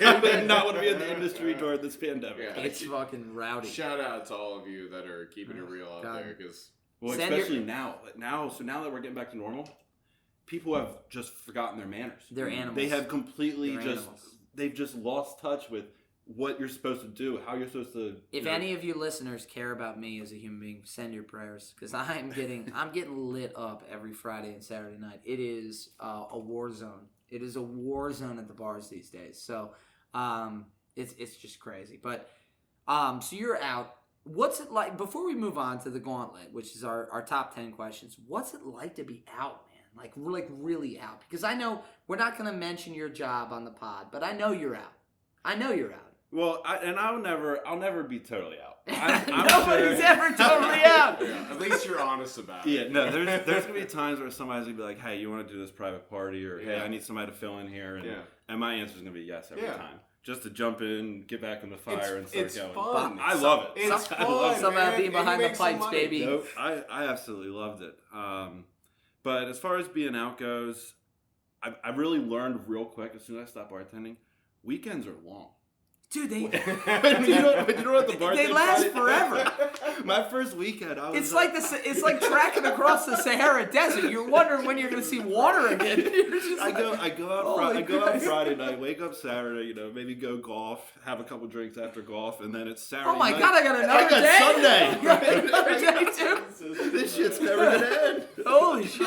I would not want to be in the industry during this pandemic. Yeah. It's fucking rowdy. Shout out to all of you that are keeping it real out God. there, because Well, especially now. So now that we're getting back to normal, people have just forgotten their manners. They're animals. They have completely They're just animals. they've just lost touch with what you're supposed to do, how you're supposed to. If any of you listeners care about me as a human being, send your prayers, because I'm getting lit up every Friday and Saturday night. It is a war zone. It is a war zone at the bars these days. So it's just crazy. But so you're out. What's it like, before we move on to the Gauntlet, which is our top 10 questions, what's it like to be out, man? Like really out? Because I know we're not going to mention your job on the pod, but I know you're out. Well, I'll never be totally out. Nobody's ever totally out. yeah, at least you're honest about it. Yeah, no, there's gonna be times where somebody's gonna be like, "Hey, you want to do this private party?" Or "Hey, Yeah. I need somebody to fill in here," and Yeah. and my answer's gonna be yes every Yeah. time, just to jump in, get back in the fire, and start it's going. fun. I love it. It's Some- fun. I love it. Some about man. being And you behind the make some pipes, money. baby. Nope, I absolutely loved it. But as far as being out goes, I really learned real quick as soon as I stopped bartending. Weekends are long. Dude, you don't have to bartend. they last forever. My first weekend, I was. It's like tracking across the Sahara Desert. You're wondering when you're going to see water again. You're just I like, go Holy out Christ. Friday night, wake up Saturday, maybe go golf, have a couple drinks after golf, and then it's Saturday oh my night. God, I got another I got day. Sunday. I got another day too. This shit's never gonna end. Holy shit!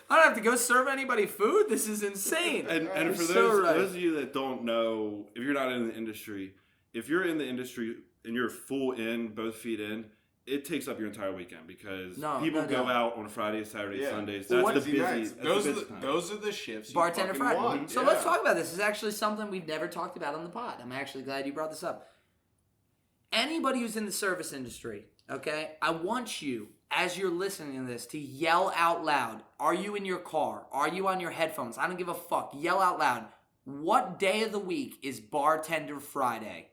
I don't have to go serve anybody food. This is insane. And You're for so right. those of you that don't know, if you're not in the industry, if you're in the industry and you're full in, both feet in, it takes up your entire weekend because people go out on Fridays, Saturdays, Sundays. That's the busy. nights. That's the busy time. Those are the shifts. You Bartender fucking Friday. want. So Yeah. let's talk about this. This is actually something we've never talked about on the pod. I'm actually glad you brought this up. Anybody who's in the service industry, okay, I want you, as you're listening to this, to yell out loud. Are you in your car? Are you on your headphones? I don't give a fuck. Yell out loud. What day of the week is Bartender Friday?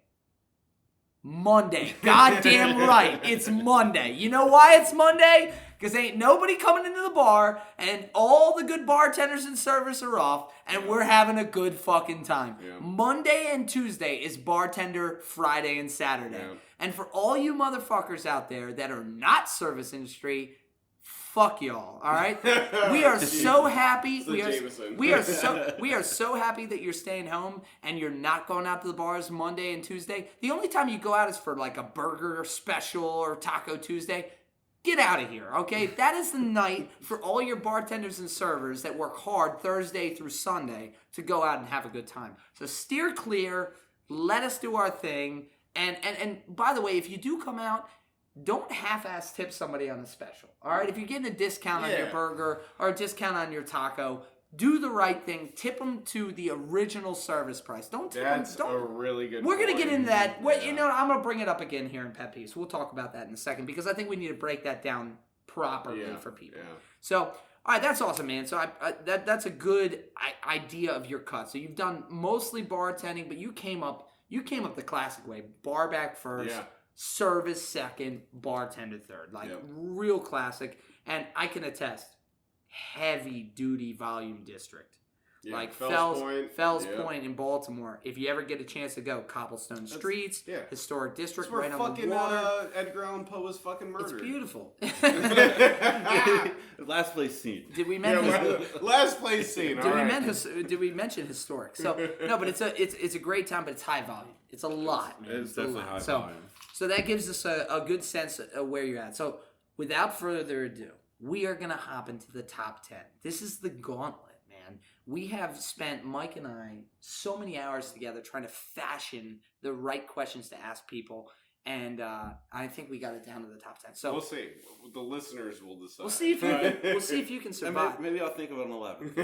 Monday. Goddamn right. It's Monday. You know why it's Monday? Because ain't nobody coming into the bar and all the good bartenders and servers are off and we're having a good fucking time. Yeah. Monday and Tuesday is Bartender Friday and Saturday. Yeah. And for all you motherfuckers out there that are not service industry, fuck y'all, all right? We are so happy. It's the Jameson. We are so happy that you're staying home and you're not going out to the bars Monday and Tuesday. The only time you go out is for like a burger special or Taco Tuesday. Get out of here, okay? That is the night for all your bartenders and servers that work hard Thursday through Sunday to go out and have a good time. So steer clear, let us do our thing. And by the way, if you do come out, don't half-ass tip somebody on a special, all right? If you're getting a discount on your burger or a discount on your taco, do the right thing. Tip them to the original service price. Don't tip That's them. a really good We're going to point. get into that. Yeah. You know, I'm going to bring it up again here in Pet Peeves. We'll talk about that in a second because I think we need to break that down properly for people. Yeah. So, all right, that's awesome, man. So that's a good idea of your cut. So you've done mostly bartending, but you came up the classic way. Bar back first. Yeah. Service second, bartender third. Like real classic. And I can attest, heavy duty volume district. Yeah, like Fells Fells Point. Point in Baltimore. If you ever get a chance to go, cobblestone streets, historic district, That's where right on the water. Edgar Allan Poe was fucking murdered. It's beautiful. Last place seen. Did we mention last place seen? Did we mention historic? So no, but it's a great time, but it's high volume. It's a lot, man. It's definitely high volume. So that gives us a good sense of where you're at. So without further ado, we are gonna hop into the top 10. This is the Gauntlet, man. We have spent, Mike and I, so many hours together trying to fashion the right questions to ask people. And I think we got it down to the top 10. So we'll see. The listeners will decide. We'll see if you can survive. Maybe I'll think of an 11.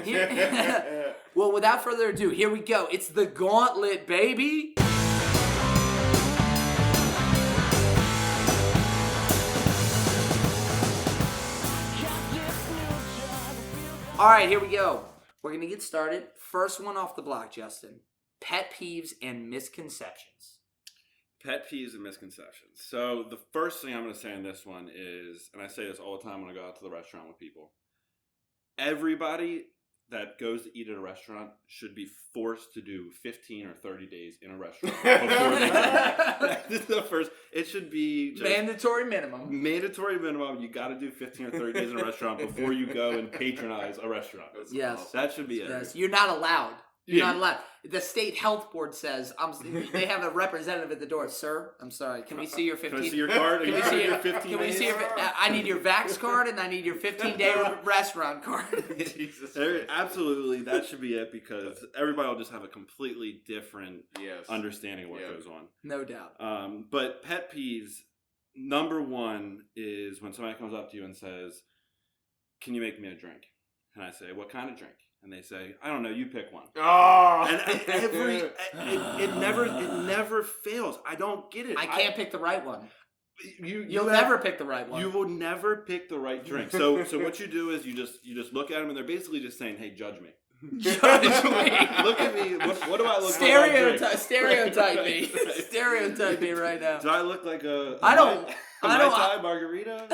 Well, without further ado, here we go. It's the Gauntlet, baby. All right, here we go. We're going to get started. First one off the block, Justin. Pet peeves and misconceptions. Pet peeves and misconceptions. So the first thing I'm going to say in this one is, and I say this all the time when I go out to the restaurant with people, everybody that goes to eat at a restaurant should be forced to do 15 or 30 days in a restaurant before they That is the first. It should be just mandatory minimum. Mandatory minimum. You got to do 15 or 30 days in a restaurant before you go and patronize a restaurant. Yes. That should be it. Yes. You're not allowed. You're not allowed. The state health board says, they have a representative at the door. Sir, I'm sorry. Can we see your 15? Can I see your card? Can we see your 15 Can we see your, I need your Vax card and I need your 15-day restaurant card. Jesus. Absolutely. That should be it because everybody will just have a completely different understanding of what goes on. No doubt. But pet peeves, number one is when somebody comes up to you and says, can you make me a drink? And I say, what kind of drink? And they say, I don't know, you pick one. Oh! And it never fails. I don't get it. I can't pick the right one. You'll never pick the right one. You will never pick the right drink. So what you do is you just look at them and they're basically just saying, hey, judge me. Judge me. Look at me. What do I look like? Stereotype me. Stereotype me right now. Do I look like a I don't. margarita?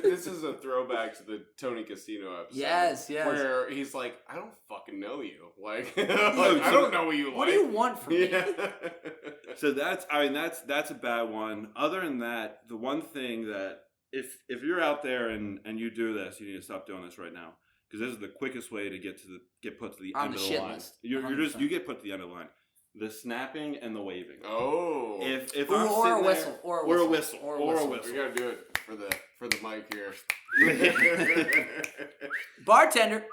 This is a throwback to the Tony Casino episode. Yes. Where he's like, I don't fucking know you. Like, I don't know what you like. What do you want from me? So that's a bad one. Other than that, the one thing that if you're out there and you do this, you need to stop doing this right now. Because this is the quickest way to get put to the end of the line. List. You get put to the end of the line. The snapping and the waving. Oh. If I'm or a whistle. Or a whistle. We gotta do it for the mic here. Bartender.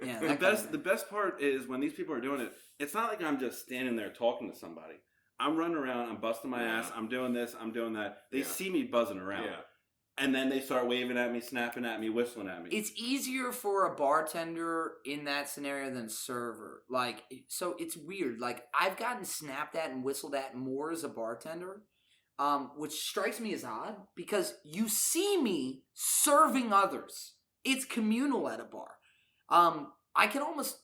Yeah. The best part is when these people are doing it. It's not like I'm just standing there talking to somebody. I'm running around. I'm busting my ass. I'm doing this. I'm doing that. They see me buzzing around. Yeah. And then they start waving at me, snapping at me, whistling at me. It's easier for a bartender in that scenario than a server. Like, so it's weird. Like, I've gotten snapped at and whistled at more as a bartender, which strikes me as odd because you see me serving others. It's communal at a bar. I can almost,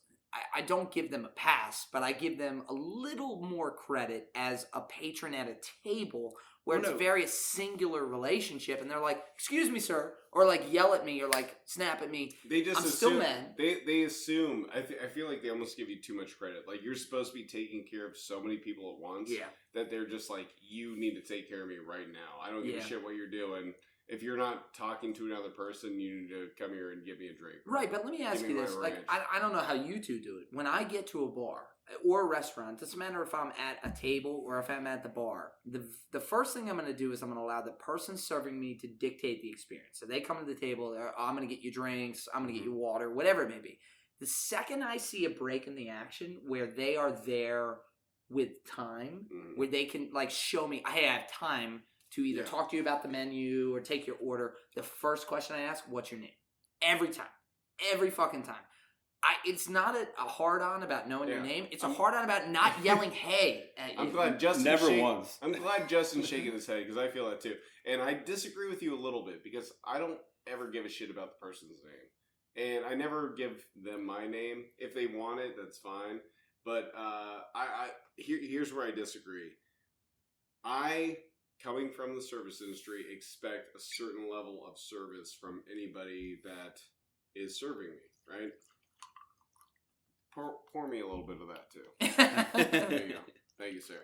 I don't give them a pass, but I give them a little more credit as a patron at a table where it's a very singular relationship, and they're like, "Excuse me, sir," or like yell at me, or like snap at me. They just I'm assume, still mad. They assume. I feel like they almost give you too much credit. Like you're supposed to be taking care of so many people at once. Yeah. That they're just like, you need to take care of me right now. I don't give a shit what you're doing. If you're not talking to another person, you need to come here and give me a drink. Right, but let me ask you this: like, I don't know how you two do it. When I get to a bar or a restaurant, doesn't matter if I'm at a table or if I'm at the bar, the first thing I'm going to do is I'm going to allow the person serving me to dictate the experience. So they come to the table, I'm going to get you drinks, I'm going to get you water, whatever it may be. The second I see a break in the action where they are there with time, where they can like show me, hey, I have time to either talk to you about the menu or take your order, the first question I ask, what's your name? Every time. Every fucking time. It's not a hard-on about knowing your name. It's a hard-on about not yelling "hey" at you. I'm glad Justin once. I'm glad Justin's shaking his head because I feel that too. And I disagree with you a little bit because I don't ever give a shit about the person's name, and I never give them my name. If they want it, that's fine. But here's where I disagree. Coming from the service industry, expect a certain level of service from anybody that is serving me, right? pour me a little bit of that too. There you go. Thank you, sir.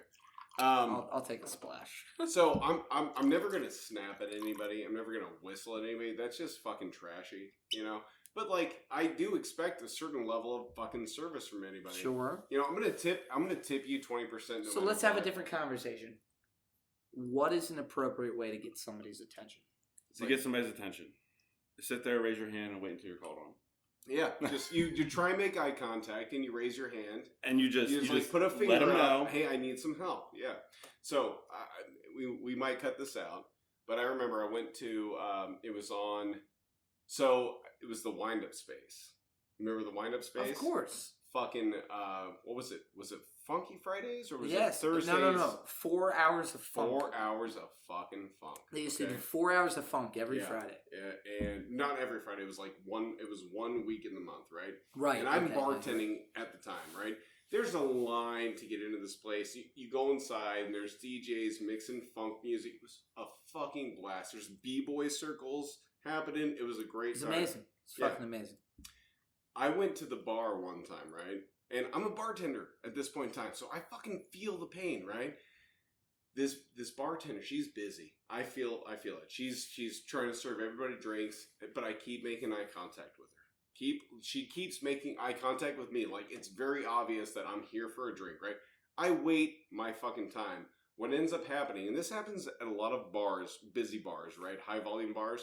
I'll take a splash. So I'm never gonna snap at anybody. I'm never gonna whistle at anybody. That's just fucking trashy, you know. But like, I do expect a certain level of fucking service from anybody. Sure. You know, I'm gonna tip you 20%. So let's have a different conversation. What is an appropriate way to get somebody's attention? To get somebody's attention, sit there, raise your hand, and wait until you're called on. Yeah, just you try and make eye contact, and you raise your hand, and you just like put a finger let them out. know. Hey, I need some help. Yeah. So we might cut this out, but I remember I went to it was the wind up space. Remember the wind up space? Of course. Fucking what was it? Was it Funky Fridays or was it yes. Thursdays? No. 4 hours of funk. 4 hours of fucking funk. They used to do 4 hours of funk every Yeah. Friday. Yeah, and not every Friday. It was like one week in the month, right? Right. And I'm bartending at the time, right? There's a line to get into this place. You go inside and there's DJs mixing funk music. It was a fucking blast. There's b-boy circles happening. It was a great time. It's amazing. It's fucking amazing. I went to the bar one time, right? And I'm a bartender at this point in time, so I fucking feel the pain, right? This bartender, she's busy. I feel it. She's trying to serve everybody drinks, but I keep making eye contact with her. She keeps making eye contact with me. Like, it's very obvious that I'm here for a drink, right? I wait my fucking time. What ends up happening, and this happens at a lot of bars, busy bars, right? High volume bars.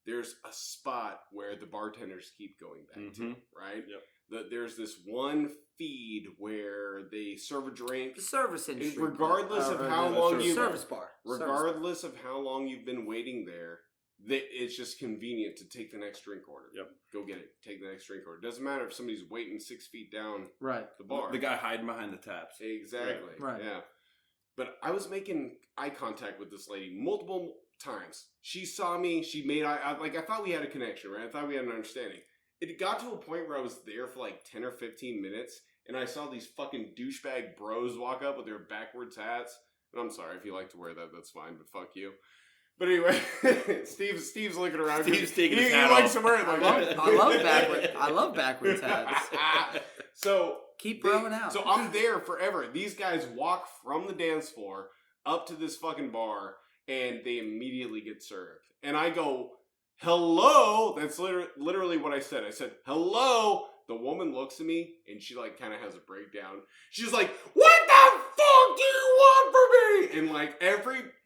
There's a spot where the bartenders keep going back to, right? Yep. There's this one feed where they serve a drink. The service industry. Regardless of how long you service bar. Regardless of how long you've been waiting there, it's just convenient to take the next drink order. Yep. Go get it. Take the next drink order. Doesn't matter if somebody's waiting 6 feet down the bar. The guy hiding behind the taps. Exactly. Right. Yeah. But I was making eye contact with this lady multiple times. She saw me. She made I thought we had a connection, right? I thought we had an understanding. It got to a point where I was there for like 10 or 15 minutes, and I saw these fucking douchebag bros walk up with their backwards hats. And I'm sorry if you like to wear that, that's fine, but fuck you. But anyway, Steve's looking around. Steve's taking his hat off. He likes to wear it. I love backwards hats. So keep throwing out. So I'm there forever. These guys walk from the dance floor up to this fucking bar, and they immediately get served. And I go, hello. That's literally what I said. I said, hello. The woman looks at me, and she like kind of has a breakdown. She's like, what the fuck do you want from me? And like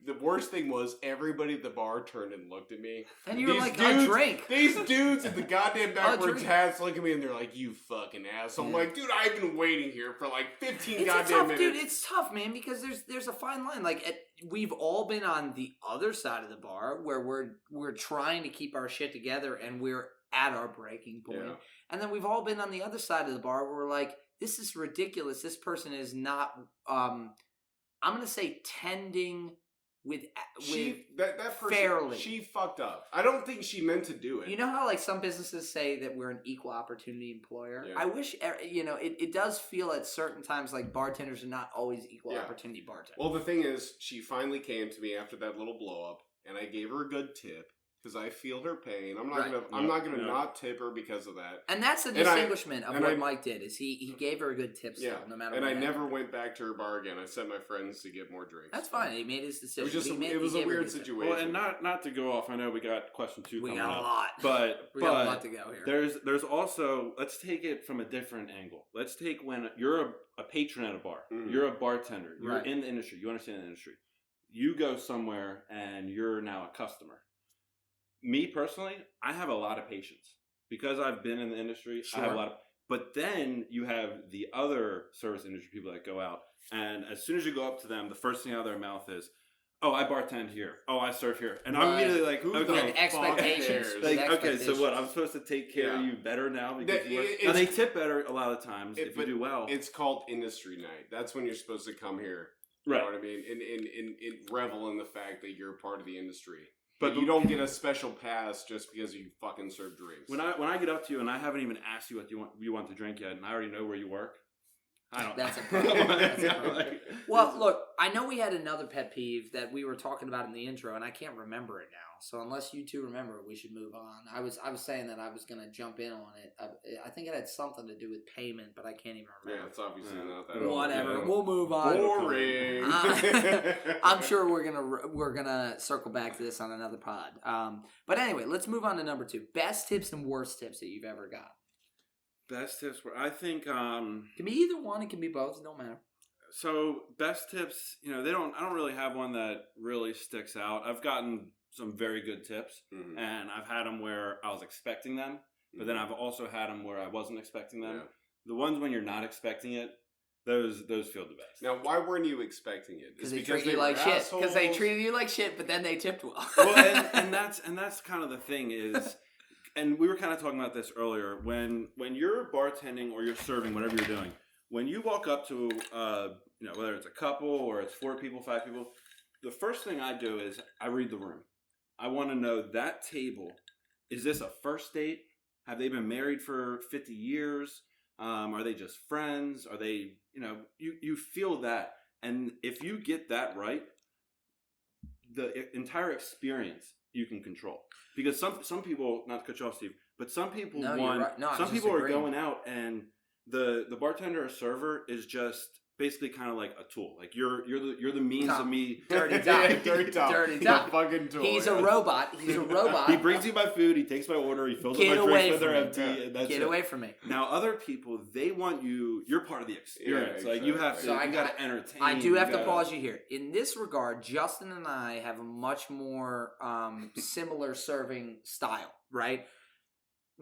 the worst thing was everybody at the bar turned and looked at me. And you were like, a drink. These dudes in the goddamn backwards hats look at me, and they're like, you fucking asshole. I'm like, dude, I've been waiting here for like 15 goddamn minutes. Dude, it's tough, man, because there's a fine line. Like, we've all been on the other side of the bar where we're trying to keep our shit together, and we're at our breaking point. Yeah. And then we've all been on the other side of the bar where we're like, this is ridiculous. This person is not, I'm going to say, tending with that person, fairly. She fucked up. I don't think she meant to do it. You know how like some businesses say that we're an equal opportunity employer? Yeah. I wish, it does feel at certain times like bartenders are not always equal opportunity bartenders. Well, the thing is, she finally came to me after that little blow up, and I gave her a good tip. Because I feel her pain. I'm not gonna not tip her because of that. And that's the distinguishment of what Mike did. Is he gave her a good tip still, no matter what. And I never went back to her bar again. I sent my friends to get more drinks. That's fine. He made his decision. It was a weird situation. Well, and not to go off. I know we got question 2 coming up. We got a lot. But we got a lot to go here. There's also, let's take it from a different angle. Let's take when you're a patron at a bar. Mm-hmm. You're a bartender. You're in the industry. You understand the industry. You go somewhere and you're now a customer. Me personally, I have a lot of patience because I've been in the industry. Sure. I have a lot of, but then you have the other service industry people that go out, and as soon as you go up to them, the first thing out of their mouth is, "Oh, I bartend here. Oh, I serve here," and I'm immediately like, "Okay, expectations. Okay, so what? I'm supposed to take care of you better now because and they tip better a lot of times if you do well. It's called industry night. That's when you're supposed to come here. Right. You know what I mean? And revel in the fact that you're a part of the industry. But you don't get a special pass just because you fucking serve drinks. When I get up to you and I haven't even asked you what you want to drink yet, and I already know where you work, I don't. That's a problem. Well, look, I know we had another pet peeve that we were talking about in the intro, and I can't remember it now. So unless you two remember it, we should move on. I was saying that I was going to jump in on it. I think it had something to do with payment, but I can't even remember. Yeah, it's obviously not that. Whatever, we'll move on. Boring. I'm sure we're gonna circle back to this on another pod. But anyway, let's move on to number 2. Best tips and worst tips that you've ever got. Best tips were, I think, Can be either one. It can be both. It don't matter. So best tips, I don't really have one that really sticks out. I've gotten some very good tips, and I've had them where I was expecting them, but then I've also had them where I wasn't expecting them. Yeah. The ones when you're not expecting it, those feel the best. Now, why weren't you expecting it? Because they treat you like shit. Because they treated you like shit, but then they tipped well. Well, and that's kind of the thing is, and we were kind of talking about this earlier. When you're bartending or you're serving, whatever you're doing, when you walk up to whether it's a couple or it's 4 people, 5 people, the first thing I do is I read the room. I want to know that table. Is this a first date? Have they been married for 50 years? Are they just friends? Are they, you feel that. And if you get that right, the entire experience you can control. Because some people, not to cut you off, Steve, but some people some people are going out and the bartender or server is just basically kind of like a tool. Like you're the means of me. Dirty Dom. Dirty Dom. Fucking tool. He's a robot. He brings you my food. He takes my order. He fills up my drinks when they're empty. And that's Get away from me. Now other people, they want you. You're part of the experience. Yeah, exactly. Like you have to. So you got to entertain. I do have to pause you here. In this regard, Justin and I have a much more similar serving style. Right.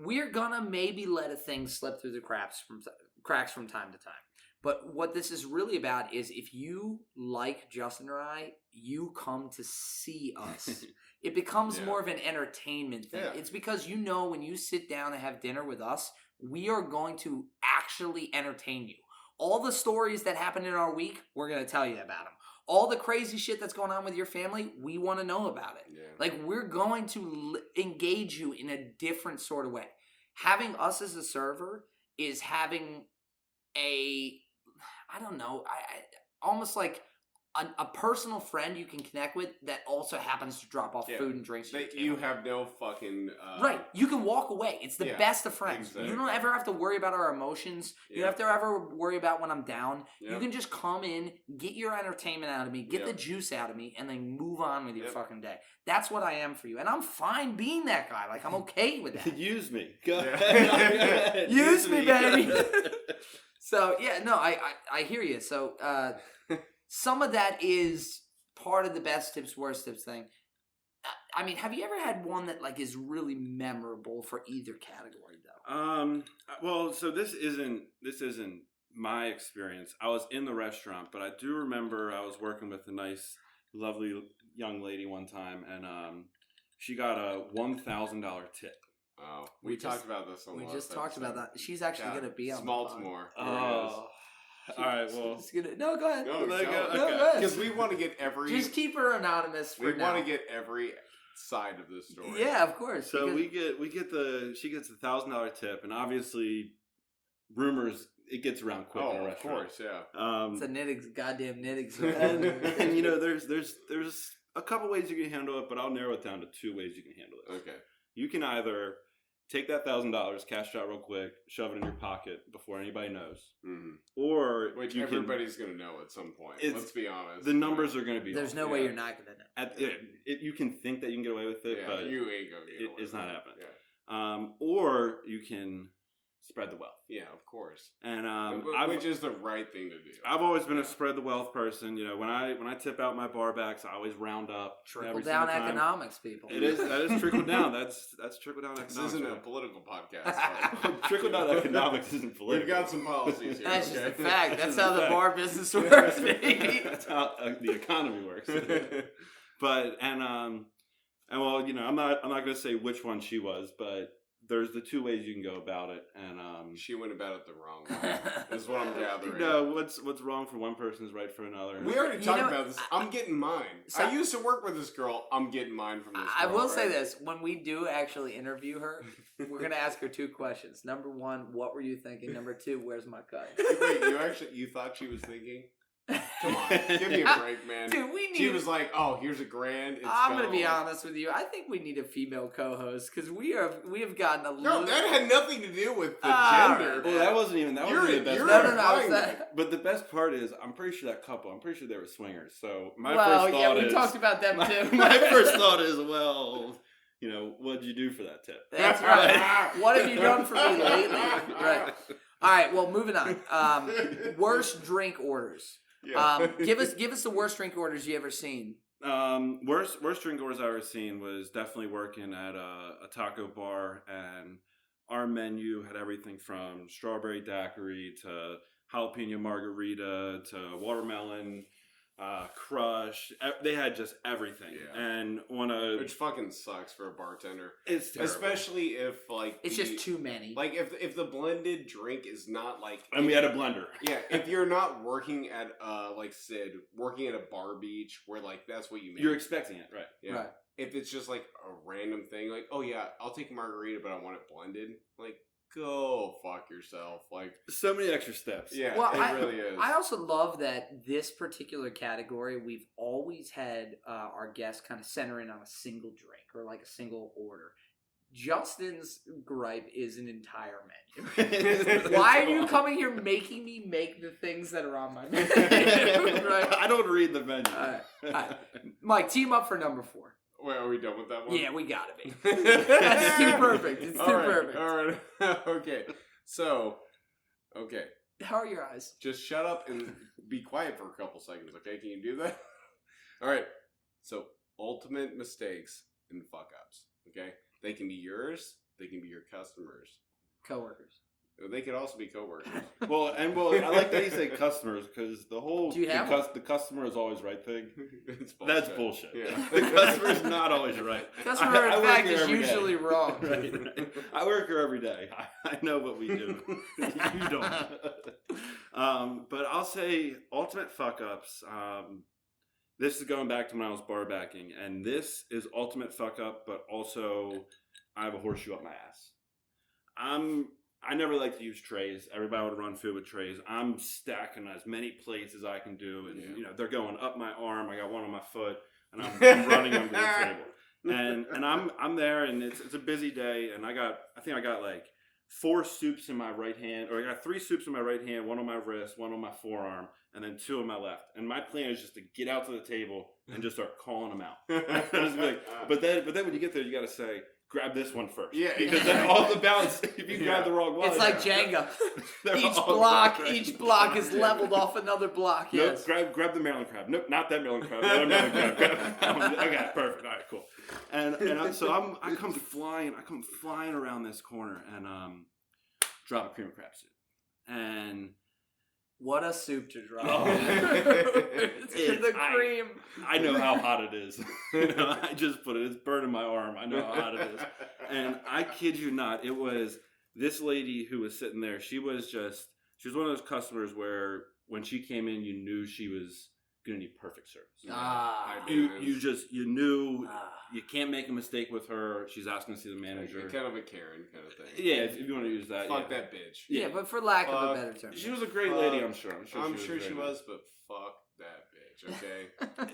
We're gonna maybe let a thing slip through the cracks from time to time. But what this is really about is if you like Justin or I, you come to see us. It becomes more of an entertainment thing. Yeah. It's because when you sit down and have dinner with us, we are going to actually entertain you. All the stories that happen in our week, we're going to tell you about them. All the crazy shit that's going on with your family, we want to know about it. Yeah. Like we're going to engage you in a different sort of way. Having us as a server is having almost like a personal friend you can connect with that also happens to drop off food and drinks. You have no fucking... right. You can walk away. It's the best of friends. Exactly. You don't ever have to worry about our emotions. You don't have to ever worry about when I'm down. Yep. You can just come in, get your entertainment out of me, get the juice out of me, and then move on with your fucking day. That's what I am for you. And I'm fine being that guy. Like, I'm okay with that. Use me. Go ahead. Use me, baby. So, I hear you. So, some of that is part of the best tips, worst tips thing. I mean, have you ever had one that like is really memorable for either category though? Well, so this isn't my experience. I was in the restaurant, but I do remember I was working with a nice, lovely young lady one time, and she got a $1,000 tip. Oh, we talked about this a lot. We just talked about that. She's actually going to be on Baltimore. Oh. All right, well. No, go ahead. Go ahead. Because we want to get every... Just keep her anonymous for now. We want to get every side of this story. Yeah, of course. So she gets a $1,000 tip, and obviously, rumors, it gets around quick in a restaurant. Of course, yeah. It's a goddamn knitting. And there's a couple ways you can handle it, but I'll narrow it down to 2 ways you can handle it. Okay. You can either take that $1,000, cash it out real quick, shove it in your pocket before anybody knows, or which everybody's going to know at some point. Let's be honest. The numbers are going to be. There's no way you're not going to know. You can think that you can get away with it, but you ain't going to get away with it. It's not happening. Yeah. Or you can spread the wealth. Yeah, of course. And which is the right thing to do. I've always been a spread the wealth person. When I tip out my bar backs, I always round up. Trickle down economics, people. That is trickle down. That's trickle down economics. This isn't a political podcast. Trickle down economics isn't political. We've got some policies here. That's just a fact. That's how the bar business works, baby. That's how the economy works. But I'm not going to say which one she was, but there's the 2 ways you can go about it, and she went about it the wrong way. That's what I'm gathering. No, what's wrong for one person is right for another. We already talked about this. I'm getting mine. I used to work with this girl. I'm getting mine from this girl. I will say this: when we do actually interview her, we're gonna ask her 2 questions. Number 1, what were you thinking? Number 2, where's my cut? Wait, you thought she was thinking? Come on, give me a break, man. Dude, we need. She was like, "Oh, here's $1,000." I'm gonna be honest with you. I think we need a female co-host because we have gotten a No, little. that had nothing to do with the gender. Well, that wasn't even the best. No. But the best part is, I'm pretty sure that couple. I'm pretty sure they were swingers. So my well, first thought we is, talked about them too. my first thought is, well, what'd you do for that tip? That's right. What have you done for me lately? Right. All right. Well, moving on. Worst drink orders. Yeah. Give us the worst drink orders you ever seen. Worst drink orders I ever seen was definitely working at a taco bar, and our menu had everything from strawberry daiquiri to jalapeno margarita to watermelon crush. They had just everything. Yeah. And which fucking sucks for a bartender. It's terrible. Especially if it's just too many. Like if the blended drink is not like, and we had a blender. Yeah, if you're not working at like Sid, working at a bar beach where like that's what you make. You're expecting it, right? Yeah. Right. If it's just like a random thing, like, oh yeah, I'll take a margarita, but I want it blended. Like, go fuck yourself. Like, so many extra steps. Yeah, well, it really is. I also love that this particular category, we've always had our guests kind of center in on a single drink or like a single order. Justin's gripe is an entire menu. Why are you coming here making me make the things that are on my menu? Right? I don't read the menu. All right. Mike, team up for number 4. Wait, are we done with that one? Yeah, we gotta be. That's too perfect. It's too perfect. All right. Okay. So, okay. How are your eyes? Just shut up and be quiet for a couple seconds, okay? Can you do that? All right. So, ultimate mistakes and fuck-ups, okay? They can be yours. They can be your customers. Coworkers. They could also be coworkers. Well, I like that you say customers, because the whole the customer is always right thing. That's bullshit. Yeah. The customer is not always right. Customer, in fact, is usually wrong. Right. I work here every day. I know what we do. You don't. But I'll say ultimate fuck ups. This is going back to when I was bar backing, and this is ultimate fuck up, but also I have a horseshoe up my ass. I never like to use trays. Everybody would run food with trays. I'm stacking as many plates as I can do, and they're going up my arm. I got one on my foot, and I'm running under the table. And I'm there, and it's a busy day, and I think I got like 4 soups in my right hand, or I got 3 soups in my right hand, 1 on my wrist, 1 on my forearm, and then 2 on my left. And my plan is just to get out to the table and just start calling them out. But then when you get there, you got to say, grab this one first. Yeah, because then all the balance, if you grab the wrong one. It's like Jenga. Each block is leveled off another block. Yes. Nope, grab the Maryland crab. Nope, not that Maryland crab. Another Maryland crab. Grab that one. Okay, perfect. All right, cool. So I come flying around this corner and drop a cream of crab soup. And what a soup to drop. Oh. It's the cream. I know how hot it is. I just put it. It's burning my arm. I know how hot it is. And I kid you not, it was this lady who was sitting there. She was one of those customers where when she came in, you knew she was going to need perfect service. You knew you can't make a mistake with her. She's asking to see the manager. Kind of a Karen kind of thing. Yeah, if you want to use that. Fuck that bitch. Yeah, but for lack of a better term. She was a great lady, I'm sure. I'm sure she was, but fuck that bitch, okay?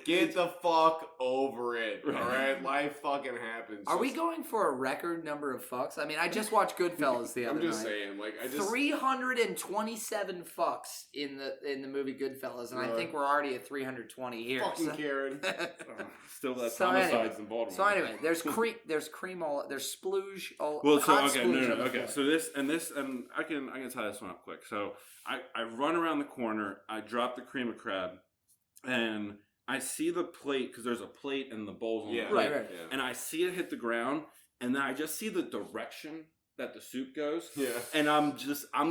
Get the fuck over it, alright? Life fucking happens. Are we going for a record number of fucks? I mean, I just watched Goodfellas the other night. I'm just saying, like, 327 fucks in the movie Goodfellas, and I think we're already at 320 here. Fucking Karen. Still less homicides in Baltimore. So anyway, there's cream all, there's splooge all. Well, so okay, no, okay. So this and I can tie this one up quick. So I run around the corner, I drop the cream of crab, and I see the plate, because there's a plate and the bowl's on the plate. Right. Yeah. And I see it hit the ground, and then I just see the direction that the soup goes. Yeah. And I'm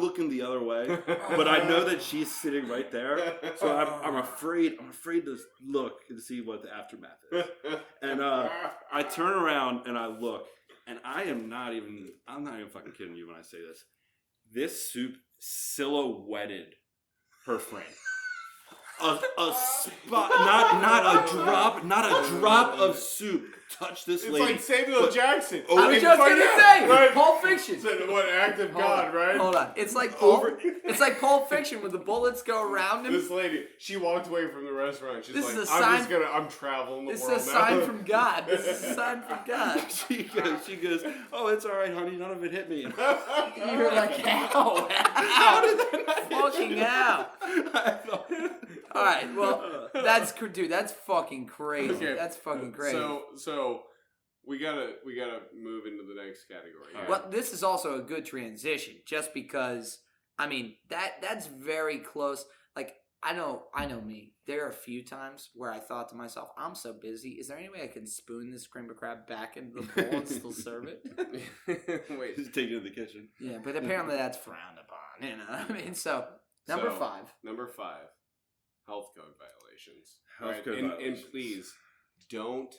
looking the other way, but I know that she's sitting right there. So I'm afraid to look and see what the aftermath is. And I turn around and I look, and I'm not even fucking kidding you when I say this. This soup silhouetted her frame. A spot, not a drop of soup touch this It's lady. like Samuel Jackson. I was just gonna say, right? Pulp Fiction. Said, what act of Hold God, on, right? Hold on. It's like Pulp Fiction when the bullets go around him. This lady, she walked away from the restaurant. She's This like, is a sign- I'm traveling the This world is a now. sign from God. This is a sign from God. She goes, oh, it's all right, honey. None of it hit me. You're like, how? How did that not hit Fucking you? hell. I thought- All right, well, dude, that's fucking crazy. Okay. That's fucking crazy. So we gotta move into the next category. All right. Well, this is also a good transition, just because I mean that's very close. Like I know me. There are a few times where I thought to myself, I'm so busy. Is there any way I can spoon this cream of crab back into the bowl and still serve it? Wait. Just take it to the kitchen. Yeah, but apparently that's frowned upon. You know what I mean? So number 5. Number 5, health code violations. Health code and violations. please don't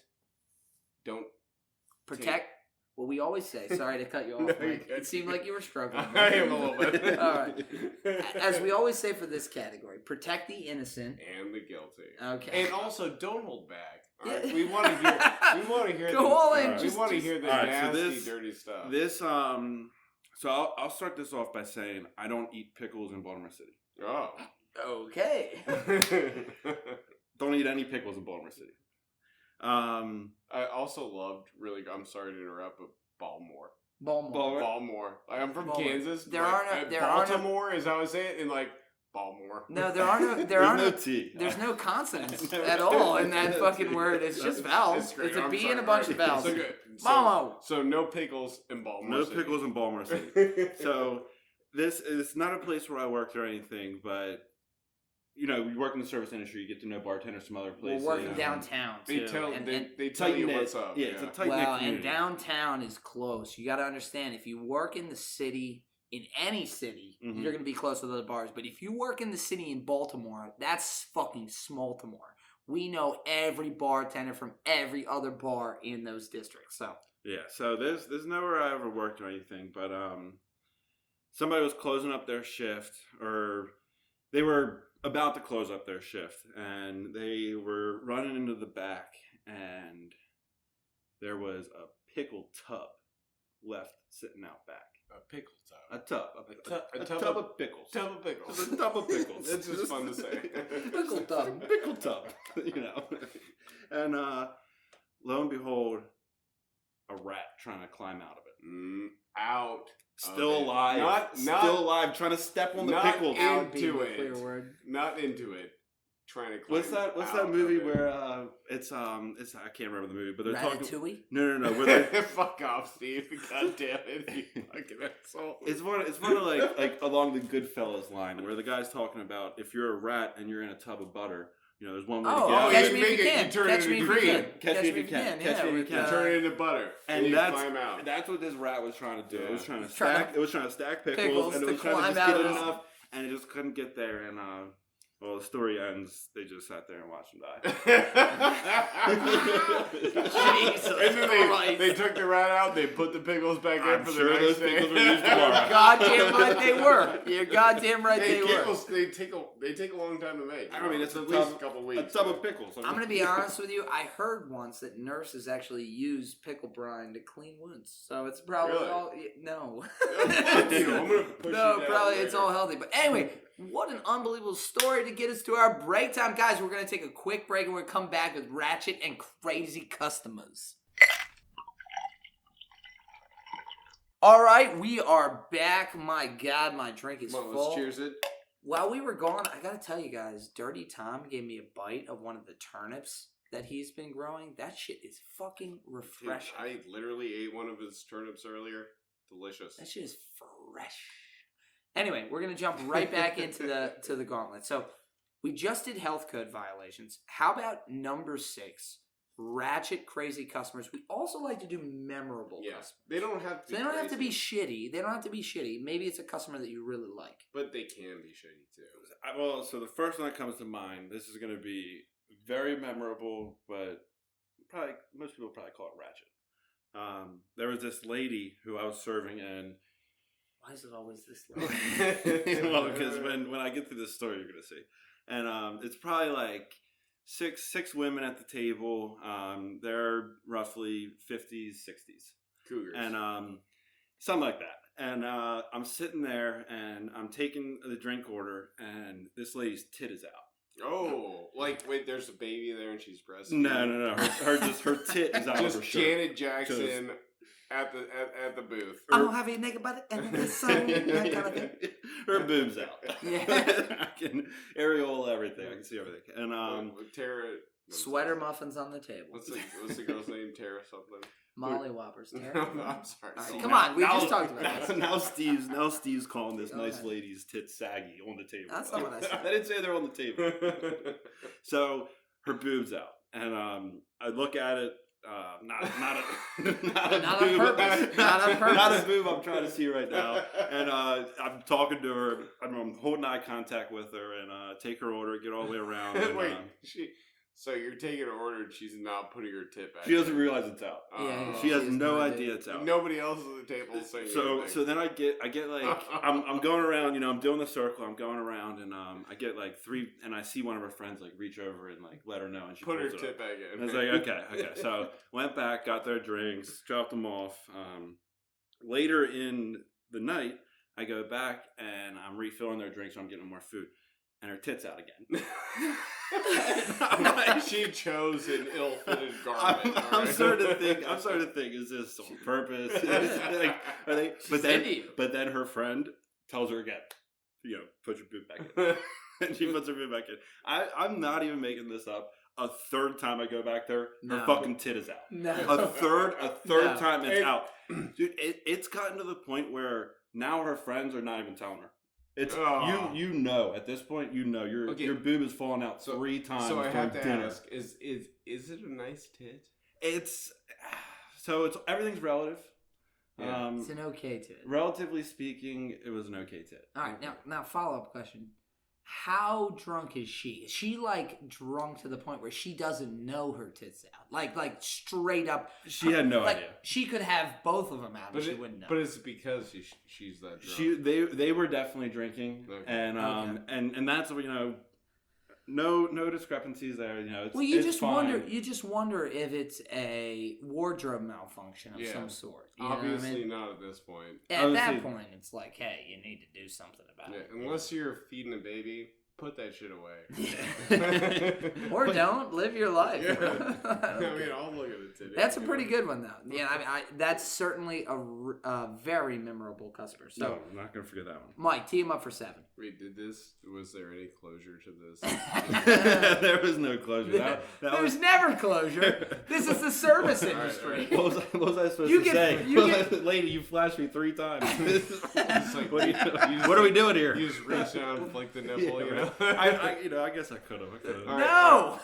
Protect what we always say. Sorry to cut you off, No, Mike. you're good. It seemed like you were struggling. I am a little bit. All right. As we always say for this category, protect the innocent And the guilty. Okay. And also, don't hold back. All right? Yeah. We want to hear. Go all in. Alright. We want to hear the Alright, so nasty, dirty stuff. This so I'll start this off by saying I don't eat pickles in Baltimore City. Oh. Okay. Don't eat any pickles in Baltimore City. I also loved, really, I'm sorry to interrupt, but Balmore. Balmore. Balmore. Like, I'm from Balmore. Kansas. There like, are no- there are no- Baltimore is how I say it, and like Balmore. No, there are no There's no T. there's no consonants at all in that fucking word. It's just vowels. great. It's a I'm B sorry. and a bunch of Alright. vowels. So good. Balmo. So no pickles in Baltimore. No City. pickles in Baltimore City. So this is not a place where I worked or anything, but you know, you work in the service industry, you get to know bartenders from other We're places. working downtown They too. tell and, they tell you tight-knit. what's up. Yeah, it's a tight knit well, community. and downtown is close. You got to understand, if you work in the city, in any city, Mhm. you're going to be close to the bars. But if you work in the city in Baltimore, that's fucking Smalltimore. We know every bartender from every other bar in those districts. So Yeah, so there's nowhere I ever worked or anything, but somebody was closing up their shift, or they were about to close up their shift, and they were running into the back, and there was a pickle tub left sitting out back. A pickle A tub. tub. A tub tub of pickles. Tub of pickles. A tub of pickles. It's just fun to say. pickle tub. Pickle tub, you know. And lo and behold, a rat trying to climb out of it. Out. Still of it. alive. Still alive, trying to step on the not pickles. out. Being Into a it. clear word. Not into it. Trying to climb What's out that movie of it. where it's I can't remember the movie, but they're talking. Ratatouille? No, where they Fuck off, Steve. God damn it, you fucking asshole. it's one of like along the Goodfellas line where the guy's talking about if you're a rat and you're in a tub of butter, you know, there's one way to Oh, get out. catch you me make if you it- can. you turn Catch it me if into you green. can. Catch me if you can. Catch me if you with, can. Turn it into butter. And you that's climb out. that's what this rat was trying to do. Yeah. It was trying to Trying stack. It was trying to stack pickles, pickles and it to was trying to climb just out get of it it. enough, and it just couldn't get there. And well, the story ends. They just sat there and watched him die. Jesus And then Christ. they took the rat out. They put the pickles back in I'm for sure the next those day. pickles were used tomorrow. Goddamn right they were. You're goddamn right Hey, they were. pickles, they take a long time to make. I mean, it's at a least tub- a couple A weeks. tub of pickles. I'm gonna be honest with you. I heard once that nurses actually use pickle brine to clean wounds, so it's probably Really? all no. Fuck you. I'm gonna push No, you down probably later. it's all healthy. But anyway, what an unbelievable story to get us to our break time, guys. We're gonna take a quick break and we're gonna come back with ratchet and crazy customers. All right, we are back. My God, my drink is Come on, full. let's cheers it. While we were gone, I gotta tell you guys, Dirty Tom gave me a bite of one of the turnips that he's been growing. That shit is fucking Dude, refreshing. I literally ate one of his turnips earlier. Delicious. That shit is fresh. Anyway, we're gonna jump right back into the gauntlet. So we just did health code violations. How about number 6? Ratchet crazy customers. We also like to do memorable Yeah, customers. they don't have to. So they don't have to be crazy, shitty. They don't have to be shitty. Maybe it's a customer that you really like. but they can be shitty too. Well, so the first one that comes to mind, this is going to be very memorable, but probably most people probably call it ratchet. There was this lady who I was serving, and Why is it always this low? well, because when I get to this story, you're going to see, and it's probably like six women at the table. They're roughly 50s, 60s. Cougars. And something like that. And I'm sitting there, and I'm taking the drink order, and this lady's tit is out. Oh, like wait, there's a baby there, and she's breastfeeding. No. Her tit is out just of her shirt. Janet Jackson at the booth. I'm gonna have a nigga butt and then some that kind of thing. Her boobs out. Yeah. I can areola everything. I can see everything. And Tara. Sweater muffins on the table. What's the girl's name? Tara something. Molly Whoppers. I'm sorry. Right, come on, we just talked about this. Now Steve's calling this nice lady's tit saggy on the table. That's not what I said. I didn't say they're on the table. So her boobs out, and I look at it. Not a boob. Not a boob. I'm trying to see right now, and I'm talking to her. I'm holding eye contact with her, and take her order, get all the way around. And, wait, so you're taking an order, and she's not putting her tip back. She doesn't realize it's out. She has no idea it's out. Nobody else at the table is saying anything. So then I get like I'm going around, I'm doing the circle, I'm going around, and I get like 3, and I see one of her friends like reach over and like let her know, and she put her pulls it tip up. back in. And I was like, okay. So went back, got their drinks, dropped them off. Later in the night, I go back and I'm refilling their drinks, so I'm getting more food. And her tit's out again. She chose an ill-fitted garment. I'm starting to think, is this on purpose? But then her friend tells her again, put your boob back in. And she puts her boob back in. I'm not even making this up. A third time I go back there, her fucking tit is out. No. A third time it's out. Dude, it's gotten to the point where now her friends are not even telling her. It's at this point your boob is falling out 3 times. So I have to ask: is it a nice tit? It's everything's relative. Yeah. It's an okay tit. Relatively speaking, it was an okay tit. All right, now follow up question: how drunk is she? Is she like drunk to the point where she doesn't know her tits out? Like straight up. She had no idea. She could have both of them out, but she wouldn't know. But it's because she's that drunk. They were definitely drinking, and and that's no discrepancies there. You just wonder if it's a wardrobe malfunction of some sort. Obviously not at this point. At that point, it's like, hey, you need to do something about it. Unless you're feeding a baby, put that shit away. Or don't live your life. I'll look at it today. That's a pretty good one, though. Yeah, that's certainly a very memorable customer. So no, I'm not gonna forget that one. Mike, tee him up for 7. Wait, was there any closure to this? There was no closure. There's never closure. This is the service industry. All right. What was I supposed to say? Lady, you flashed me 3 times. Like, what are we doing here? You just reach down and flick the nipple, I guess I could have. No!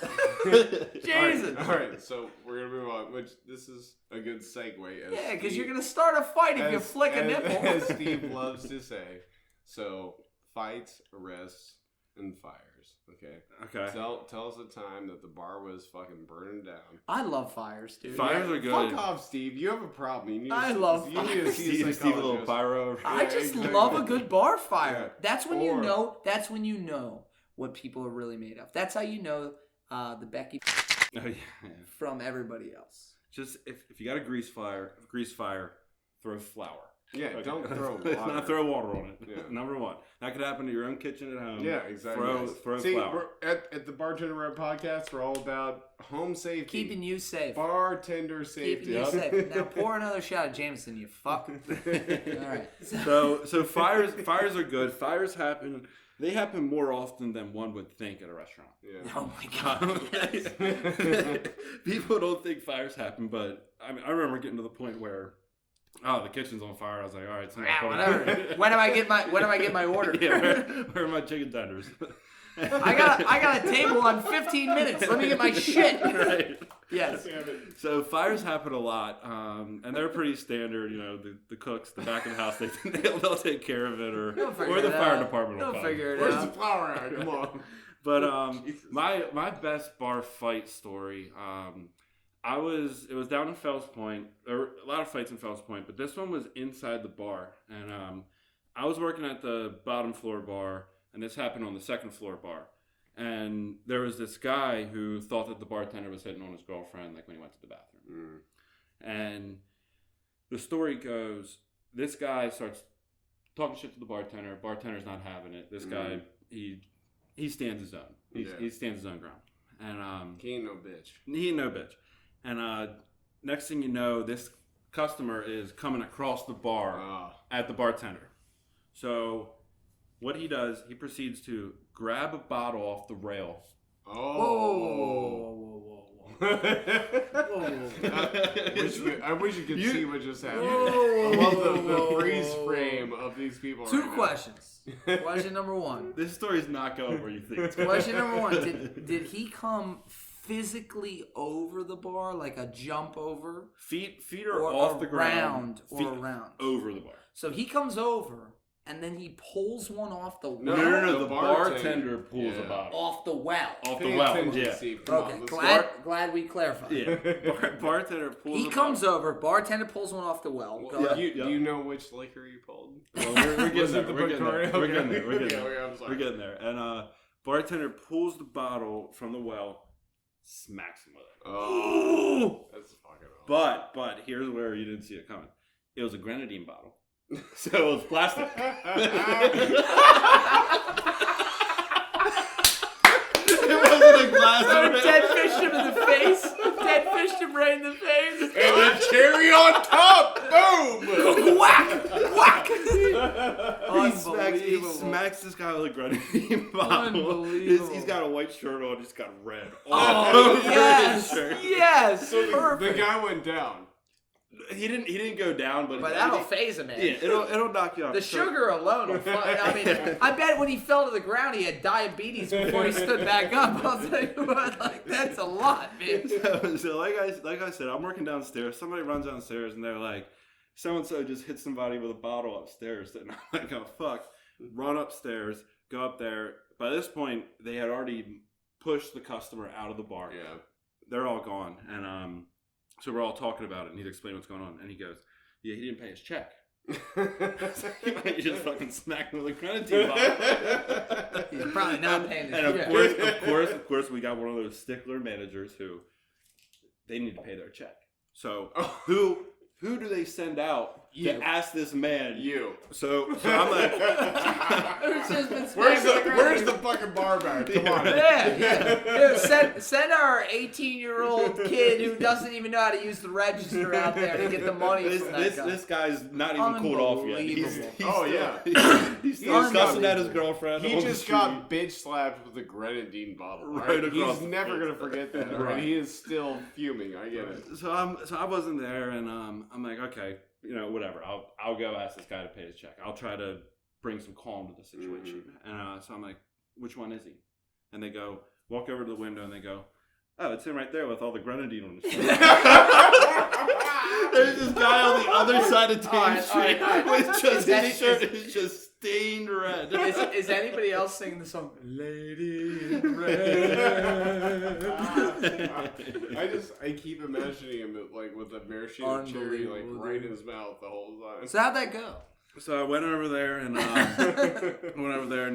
Jesus! All right, so we're going to move on, which this is a good segue. Yeah, because you're going to start a fight if you flick a nipple. As Steve loves to say. So, fights, arrests, and fires. Okay. Tell us a time that the bar was fucking burning down. I love fires, dude. Fires are good. Fuck off, Steve. You have a problem. I love fires. You need to see a Steve, a little pyro. I just love a good bar fire. Yeah. That's when you know what people are really made of. That's how you know the Becky from everybody else. Just if you got a grease fire, throw flour. Yeah, okay. Don't throw water. Not throw water on it. Yeah. Number 1. That could happen to your own kitchen at home. Yeah, exactly. Throw See, flour. At the Bartender Run podcast, we're all about home safety. Keeping you safe. Bartender safety. Keeping you safe. Now pour another shot of Jameson, you fuck. All right. So fires are good. Fires happen. They happen more often than one would think at a restaurant. Yeah. Oh my God. People don't think fires happen, but I remember getting to the point where the kitchen's on fire. I was like, all right, whatever. When do I get my order? Yeah, where are my chicken tenders? I got a table on 15 minutes. Let me get my shit. Right. Yes. So fires happen a lot, and they're pretty standard. The cooks, the back of the house, they'll take care of it, or the fire department will come. Figure it out. Where's the flour at? Come on. But my best bar fight story. It was down in Fells Point. There were a lot of fights in Fells Point, but this one was inside the bar. And I was working at the bottom floor bar, and this happened on the second floor bar. And there was this guy who thought that the bartender was hitting on his girlfriend, like when he went to the bathroom. And the story goes, this guy starts talking shit to the bartender. Bartender's not having it. This guy, he stands his own. He stands his own ground. And he ain't no bitch. He ain't no bitch. And next thing you know, this customer is coming across the bar at the bartender. So what he does, he proceeds to grab a bottle off the rail. Whoa. I wish you could see what just happened. I love the freeze frame of these people. Two questions. Question number one. This story's not going where you think it's going. Question number one. Did he come physically over the bar, like a jump over? Feet are off the ground. Or around. Over the bar. So he comes over, and then he pulls one off the well. No. The bartender pulls a bottle. Off the well. Off the well, yeah. Okay, glad we clarified. Yeah. Bartender pulls He comes over, bartender pulls one off the well. Do you know which liquor you pulled? Well, we're getting there. We're getting there. And bartender pulls the bottle from the well, smacks him with it. Oh, that's fucking awesome. But here's where you didn't see it coming. It was a grenadine bottle. So it was plastic. It wasn't a glass. Dead fished him in the face. Dead fished him right in the face. And the cherry on top. Boom. Whack. He smacks this guy with a grenadine bottle. Unbelievable. He's got a white shirt on. He's got red. Yes. So Perfect. the guy went down. He didn't go down, but that'll phase him, man. Yeah, it'll knock you off. The sugar alone will I mean, I bet when he fell to the ground, he had diabetes before he stood back up. I'll tell you what, like, that's a lot, man. So like I said, I'm working downstairs. Somebody runs downstairs, and they're like, so-and-so just hit somebody with a bottle upstairs. And I'm like, oh, fuck. Run upstairs, go up there. By this point, they had already pushed the customer out of the bar. Yeah. They're all gone. And so we're all talking about it, and he'd explain what's going on. And he goes, yeah, he didn't pay his check. He just fucking smacked me with a grenadine bottle. He's probably not paying his And check. of course, we got one of those stickler managers who they need to pay their check. So who do they send out to ask this man? You. So I'm like, where's the fucking bar back? Come on. Yeah. Send our 18-year-old kid who doesn't even know how to use the register out there to get the money from that guy. This guy's not even cooled off yet. He's still cussing at his girlfriend. He just got bitch slapped with a grenadine bottle. Right across. He's never gonna forget that. Right? He is still fuming. I get it. So I wasn't there, and I'm like, okay, whatever. I'll go ask this guy to pay his check. I'll try to bring some calm to the situation. And so I'm like, which one is he? And they go, walk over to the window, and they go, oh, it's him right there with all the grenadine on his shirt. There's this guy on the other side of Thames Street with just his shirt is just stained red. Is anybody else singing the song Lady in Red? I keep imagining him like with a maraschino cherry like right in his mouth the whole time. So how'd that go? So I went over there and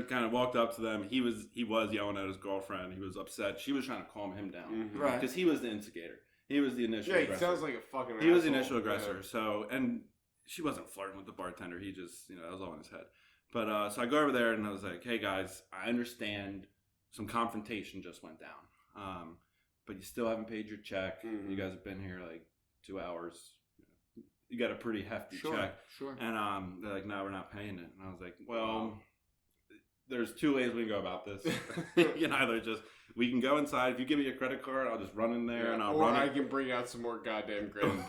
kind of walked up to them. He was yelling at his girlfriend. He was upset. She was trying to calm him down, right? Because he was the instigator. He was the initial. Yeah, aggressor. He sounds like a fucking. He was the initial aggressor. Yeah. So and she wasn't flirting with the bartender. He just that was all in his head. But so I go over there and I was like, hey guys, I understand some confrontation just went down, but you still haven't paid your check. You guys have been here like 2 hours. You got a pretty hefty check. Sure. And they're like, no, we're not paying it. And I was like, well, there's two ways we can go about this. You can either we can go inside. If you give me your credit card, I'll just run in there and I'll run it. Or I can bring out some more goddamn grenadine.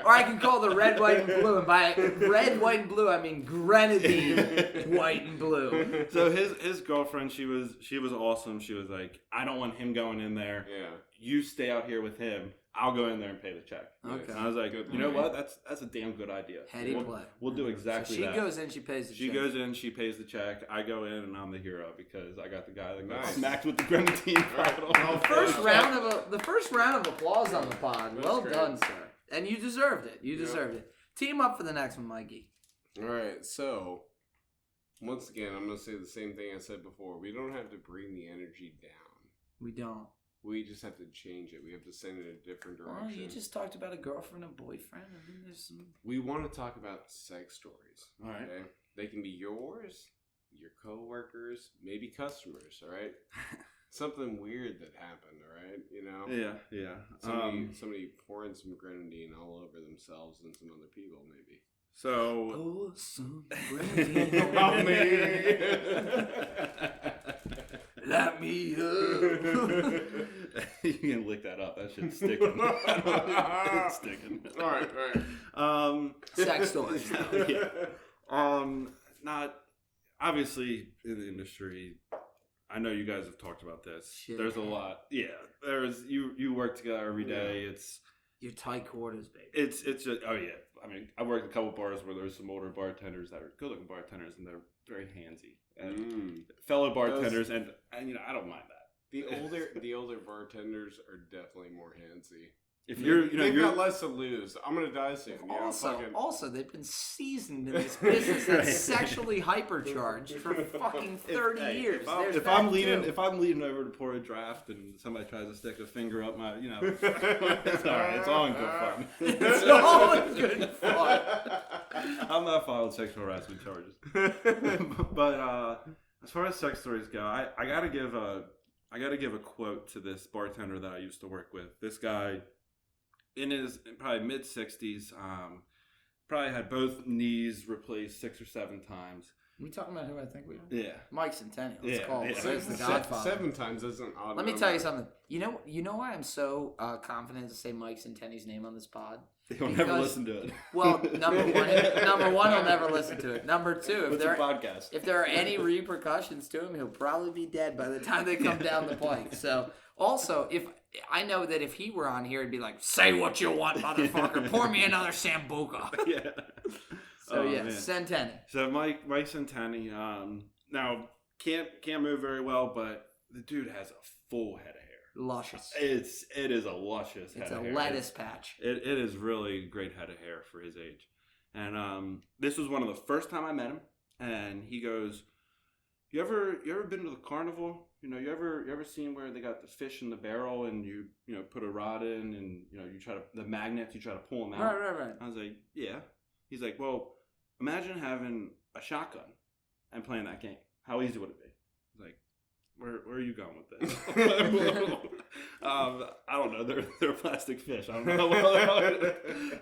Or I can call the red, white, and blue. And by red, white, and blue, I mean grenadine, white, and blue. So his girlfriend, she was awesome. She was like, I don't want him going in there. Yeah. You stay out here with him. I'll go in there and pay the check. Okay. And I was like, you know what? That's a damn good idea. Heady play. We'll do exactly that. She goes in, she pays the check. She goes in, she pays the check. I go in, and I'm the hero because I got the guy that got smacked with the grenadine bottle. The first round of applause on the pod. Well done, sir. And you deserved it. You deserved it. Team up for the next one, Mikey. All right, so Once again, I'm going to say the same thing I said before. We don't have to bring the energy down. We don't. We just have to change it. We have to send it in a different direction. Well, you just talked about a girlfriend and boyfriend. I mean, there's some... We want to talk about sex stories. All right. Okay? They can be yours, your coworkers, maybe customers, all right? Something weird that happened, all right? You know? Yeah. Somebody pouring some grenadine all over themselves and some other people, maybe. So... Oh, some grenadine on me. Let me up. You can lick that up. That shit's sticking. It's sticking. All right. Sex stories. Not obviously in the industry. I know you guys have talked about this. Shit. There's a lot. Yeah, there's you work together every day. It's your tight quarters, baby. It's just, oh yeah. I mean, I worked a couple bars where there's some older bartenders that are good-looking bartenders, and they're very handsy. And fellow bartenders, and you know, I don't mind that. The older bartenders are definitely more handsy. If they've got less to lose. I'm gonna die soon. Also, they've been seasoned in this business that's sexually hypercharged for fucking 30 years. If I'm leaning over to pour a draft and somebody tries to stick a finger up my, you know, it's all right. It's all in good fun. It's all in good fun. I'm not filing sexual harassment charges. But as far as sex stories go, I gotta give a quote to this bartender that I used to work with. This guy, in his probably mid-60s, probably had both knees replaced 6 or 7 times. Are we talking about who I think we are? Yeah. Mike Centennial. Let's call him. Yeah. He's the Godfather. 7 times isn't odd. Let me tell you something. You know why I'm so confident to say Mike Centennial's name on this pod? He'll never listen to it. Well, number one, he'll never listen to it. Number two, if there are any repercussions to him, he'll probably be dead by the time they come down the pike. So, also, if I know that if he were on here, he'd be like, "Say what you want, motherfucker. Pour me another Sambuca." Yeah. So Centennial. So Mike Centennial, now can't move very well, but the dude has a full head of hair. Luscious. It is a luscious head of hair. It's a lettuce patch. It is really a great head of hair for his age. And this was one of the first time I met him, and he goes, You ever been to the carnival? You know, you ever seen where they got the fish in the barrel and you put a rod in and you try to the magnets, you try to pull them out. Right. I was like, yeah. He's like, well, imagine having a shotgun and playing that game. How easy would it be? I was like, where are you going with this? I don't know. They're plastic fish. I don't know.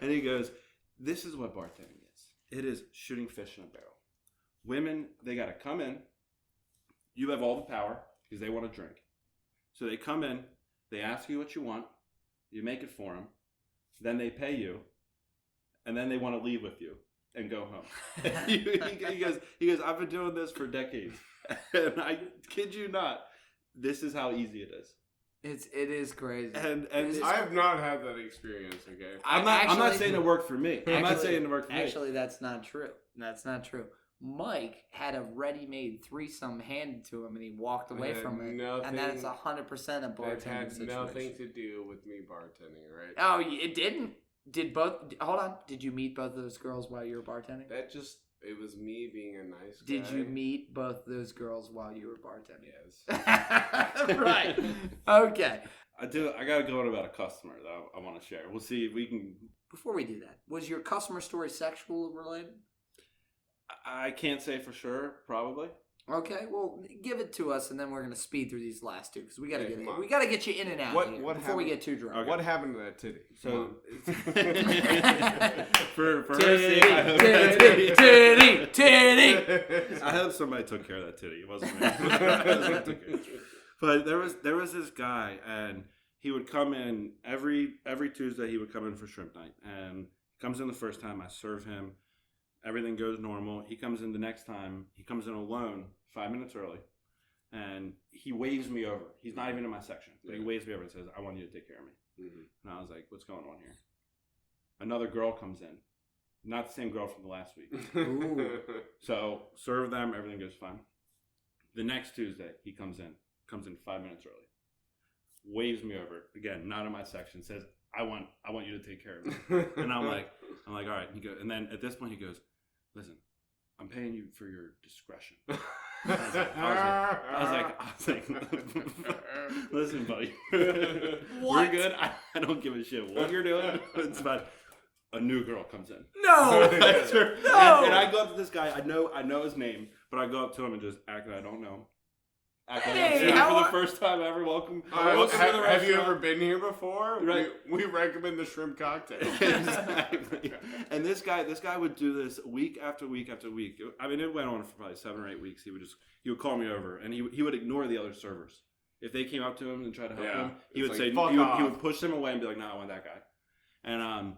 And he goes, this is what bartending is. It is shooting fish in a barrel. Women, they got to come in. You have all the power because they want to drink. So they come in, they ask you what you want, you make it for them, then they pay you, and then they want to leave with you and go home. he goes, I've been doing this for decades. And I kid you not, this is how easy it is. It is crazy. And I have not had that experience, okay? I'm not saying it worked for me. I'm not saying it worked for me. Actually, that's not true. That's not true. Mike had a ready-made threesome handed to him, and he walked away from it. And that's 100% a bartending situation. It had nothing to do with me bartending, right? Oh, it didn't? Hold on. Did you meet both of those girls while you were bartending? It was me being a nice guy. Did you meet both those girls while you were bartending? Yes. Right. Okay. I got to go on about a customer that I want to share. We'll see if we can. Before we do that, was your customer story sexual related? I can't say for sure. Probably. Okay, well, give it to us, and then we're gonna speed through these last two because we gotta get you in and out before we get too drunk. Okay. What happened to that titty? So for titty. I hope somebody took care of that titty. It wasn't me. But there was this guy, and he would come in every Tuesday. He would come in for shrimp night, and comes in the first time. I serve him. Everything goes normal. He comes in the next time. He comes in alone 5 minutes early. And he waves me over. He's not even in my section. But he waves me over and says, I want you to take care of me. Mm-hmm. And I was like, what's going on here? Another girl comes in. Not the same girl from the last week. Ooh. So serve them. Everything goes fine. The next Tuesday, he comes in 5 minutes early. Waves me over. Again, not in my section. Says, I want you to take care of me. And I'm like, all right. And then at this point he goes, listen, I'm paying you for your discretion. I was like, listen, buddy, we're good. I don't give a shit what you're doing. It's fine. A new girl comes in. No, no. And I go up to this guy. I know his name, but I go up to him and just act like I don't know him. Hey, for the first time ever. Welcome to the restaurant. Have you ever been here before? Right. We recommend the shrimp cocktail. Exactly. And this guy would do this week after week after week. I mean, it went on for probably 7 or 8 weeks. He would call me over, and he would ignore the other servers. If they came up to him and tried to help him, he would say, he would push them away and be like, "No, I want that guy." And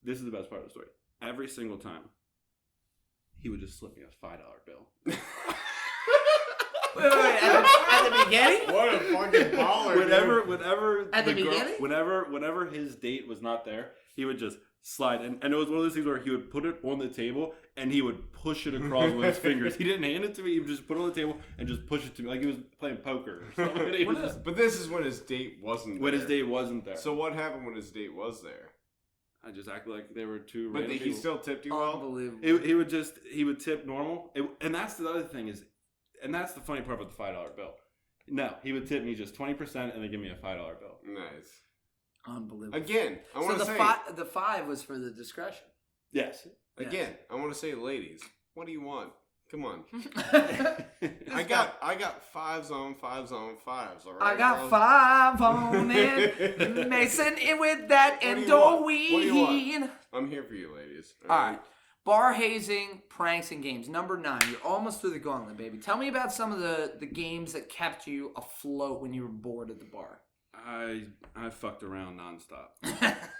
this is the best part of the story. Every single time, he would just slip me a $5 bill. Wait, at the beginning? What a fucking baller! Whenever at the beginning, whenever his date was not there, he would just slide, and it was one of those things where he would put it on the table and he would push it across with his fingers. He didn't hand it to me; he would just put it on the table and just push it to me like he was playing poker or something. But this is when his date wasn't there. When his date wasn't there. So what happened when his date was there? I just acted like they were two. But he still tipped you well. Unbelievable. He would tip normal, and that's the other thing is. And that's the funny part about the $5 bill. No, he would tip me just 20% and then give me a $5 bill. Nice. Unbelievable. Again, I want to say... the 5 was for the discretion. Yes. Again, I want to say, ladies, what do you want? Come on. I got 5s on 5s on 5s, all right? I got 5 on it. Mason in with that Endoween. I'm here for you, ladies. All right. Bar hazing, pranks, and games. Number 9. You're almost through the gauntlet, baby. Tell me about some of the games that kept you afloat when you were bored at the bar. I fucked around nonstop.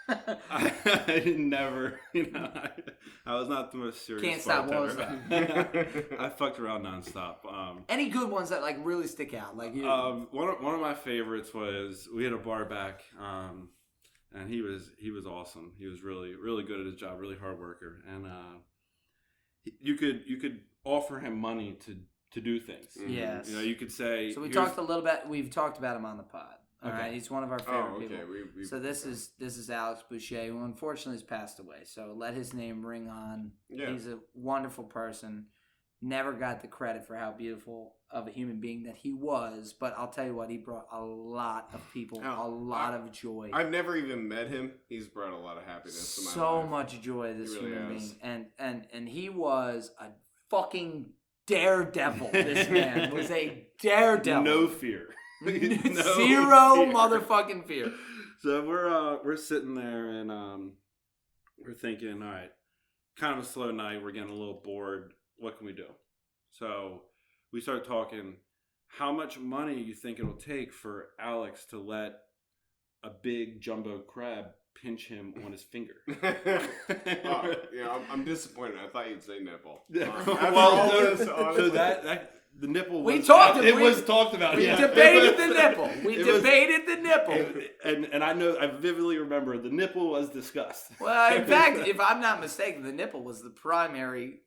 I never, I was not the most serious. Can't stop. What was that? I fucked around nonstop. Any good ones that like really stick out? Like you. One of my favorites was we had a bar back. And he was awesome. He was really, really good at his job, really hard worker. And you could offer him money to do things. Yes. You could say. So we talked a little bit. We've talked about him on the pod. All right, he's one of our favorite people. So this is Alex Boucher, who unfortunately has passed away. So let his name ring on. Yeah. He's a wonderful person. Never got the credit for how beautiful of a human being that he was, but I'll tell you what, he brought a lot of people a lot of joy. I've never even met him. He's brought a lot of happiness to my life. So much joy, this human being. And he was a fucking daredevil. This man was a daredevil. No fear. Zero motherfucking fear. So we're sitting there and we're thinking, all right, kind of a slow night. We're getting a little bored. What can we do? So we start talking. How much money you think it'll take for Alex to let a big jumbo crab pinch him on his finger? I'm disappointed. I thought you'd say nipple. So that the nipple was... We talked it was talked about. We debated the nipple. We debated the nipple. And I vividly remember the nipple was discussed. Well, in fact, if I'm not mistaken, the nipple was the primary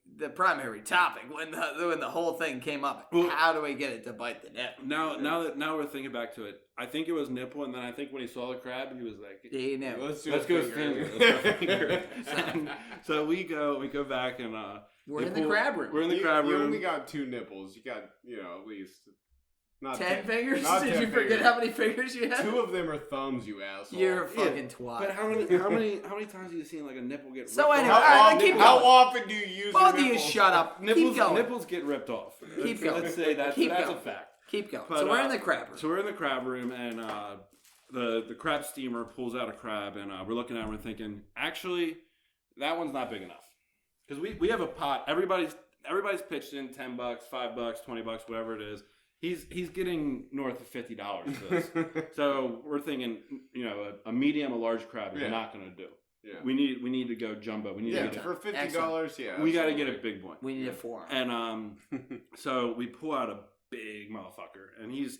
topic when the whole thing came up. Well, how do we get it to bite the nipple? Now we're thinking back to it. I think it was nipple, and then I think when he saw the crab, he was like, "Yeah, no. Let's go finger." So we go back and we're in the crab room. We're in the crab room. You only got 2 nipples. You got at least not 10 fingers. Not Did 10 you forget fingers. how many fingers you had? 2 of them are thumbs, you asshole. You're a fucking twat. But how many times have you seen like a nipple get ripped so anyway, off? How often do you use both your of you shut up. Keep going. Nipples get ripped off. Keep going. Let's say that's a fact. Keep going. But, so we're in the crab room. So we're in the crab room, and the crab steamer pulls out a crab, and we're looking at it and we're thinking, actually, that one's not big enough. Because we have a pot. Everybody's pitched in $10, $5, $20, whatever it is. He's getting north of $50 for this. So we're thinking, a medium, a large crab is not going to do. Yeah. We need to go jumbo. We need to get for $50. Yeah, we got to get a big boy. We need a forearm. And so we pull out a big motherfucker, and he's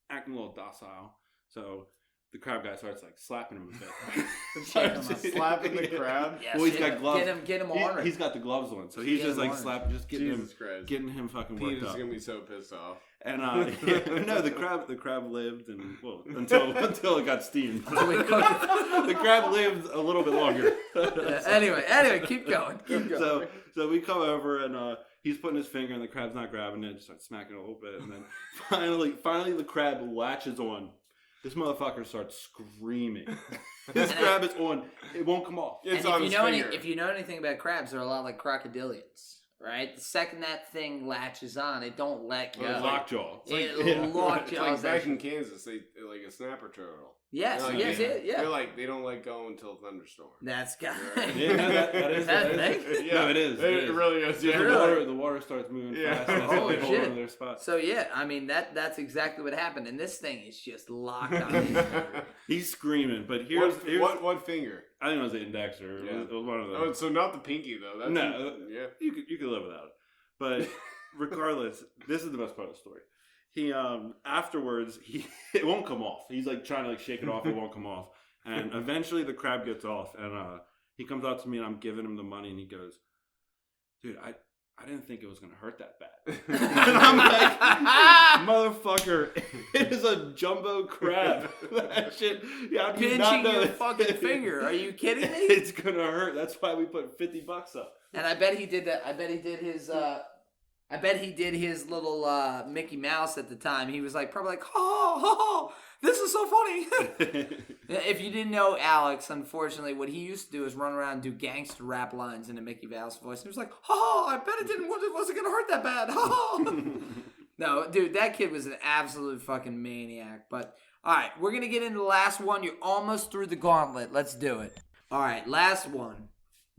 acting a little docile. So the crab guy starts like slapping him a bit. Slapping the crab? Yes, well, he's got gloves. Get him on. He's got the gloves on, so he's just like slapping, just getting him fucking worked up. Peter's gonna be so pissed off. And no, the crab lived, and until it got steamed. The crab lived a little bit longer. Anyway, keep going. So we come over, and he's putting his finger and the crab's not grabbing it. Just starts smacking it a little bit, and then finally the crab latches on. This motherfucker starts screaming. This crab is on. It won't come off. It's on his finger. If you know anything about crabs, they're a lot like crocodilians. Right? The second that thing latches on, it don't let go. Lockjaw. Lockjaw. Like back in Kansas, they like a snapper turtle. Yes, yeah. They're like, they don't let go until thunderstorm. That's got that is that thing? Yeah. No, it is. It really is. Yeah. The water starts moving fast. And Holy they shit. hold their spot. So yeah, I mean that's exactly what happened, and this thing is just locked on his finger. He's screaming, but here's what finger? I think it was the index or it was one of those. Oh, so not the pinky though. That's yeah, you could live without it. But regardless, this is the best part of the story. He afterwards it won't come off. He's like trying to like shake it off. It won't come off. And eventually the crab gets off, and he comes out to me, and I'm giving him the money, and he goes, "Dude, I didn't think it was gonna hurt that bad." And I'm like, "Motherfucker, it is a jumbo crab. That shit, how do you not know your fucking finger? Are you kidding me? It's gonna hurt. That's why we put $50 up." And I bet he did that. I bet he did his little Mickey Mouse at the time. He was like probably like, oh, this is so funny. If you didn't know Alex, unfortunately, what he used to do is run around and do gangster rap lines in a Mickey Mouse voice. He was like, I bet it wasn't gonna hurt that bad. No, dude, that kid was an absolute fucking maniac. But all right, we're gonna get into the last one. You're almost through the gauntlet. Let's do it. All right, last one.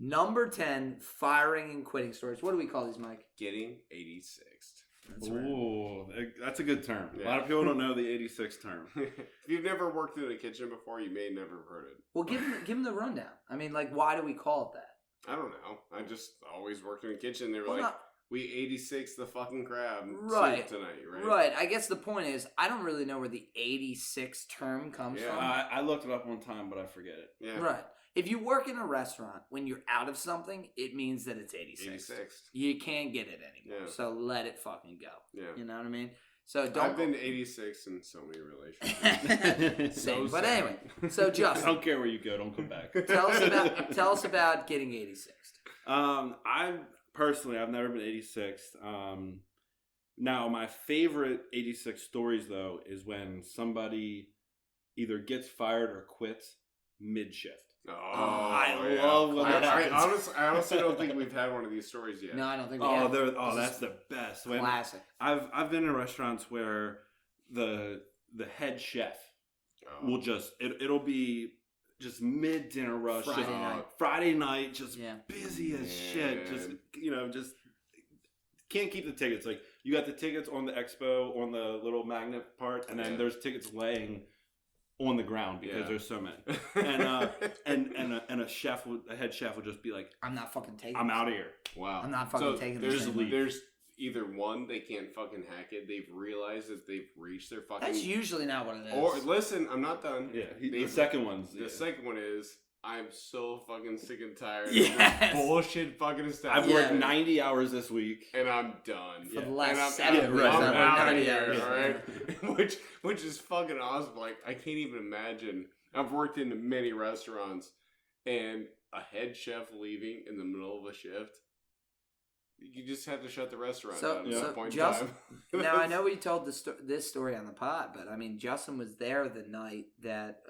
Number 10, firing and quitting stories. What do we call these, Mike? Getting 86th. That's right. Ooh, that's a good term. Yeah. A lot of people don't know the 86 term. If you've never worked in a kitchen before, you may never have heard it. Well, give him the rundown. I mean, like, why do we call it that? I don't know. I just always worked in a kitchen. They were we 86 the fucking crab soup tonight, right? Right. I guess the point is, I don't really know where the 86 term comes from. I looked it up one time, but I forget it. Yeah. Right. If you work in a restaurant, when you're out of something, it means that it's 86. You can't get it anymore. Yeah. So let it fucking go. Yeah. You know what I mean? So I've been 86 in so many relationships. Same. But anyway, so Justin. I don't care where you go, don't come back. Tell us about getting 86th. I've never been 86th. Now, my favorite 86 stories, though, is when somebody either gets fired or quits mid-shift. I love when that happens. I honestly don't think we've had one of these stories yet. No, I don't think we have. That's the best. Classic. I've been in restaurants where the head chef will it'll be just mid-dinner rush. Friday night, busy as shit. Just can't keep the tickets. Like, you got the tickets on the expo, on the little magnet part, and then there's tickets laying on the ground because there's so many. And a head chef would just be like, I'm not fucking taking I'm out of here. Wow. I'm not fucking taking this. There's either one, they can't fucking hack it. They've realized that they've reached their fucking... That's usually not what it is. Or, listen, I'm not done. Yeah, the second one's... The second one is, I'm so fucking sick and tired of this bullshit fucking establishment. I've worked 90 hours this week. And I'm done. For the last 7 weeks. I'm out of here, hours. Alright? Which is fucking awesome. Like, I can't even imagine. I've worked in many restaurants, and a head chef leaving in the middle of a shift. You just have to shut the restaurant down at that point in time. Now, I know we told this story on the pod, but I mean, Justin was there the night that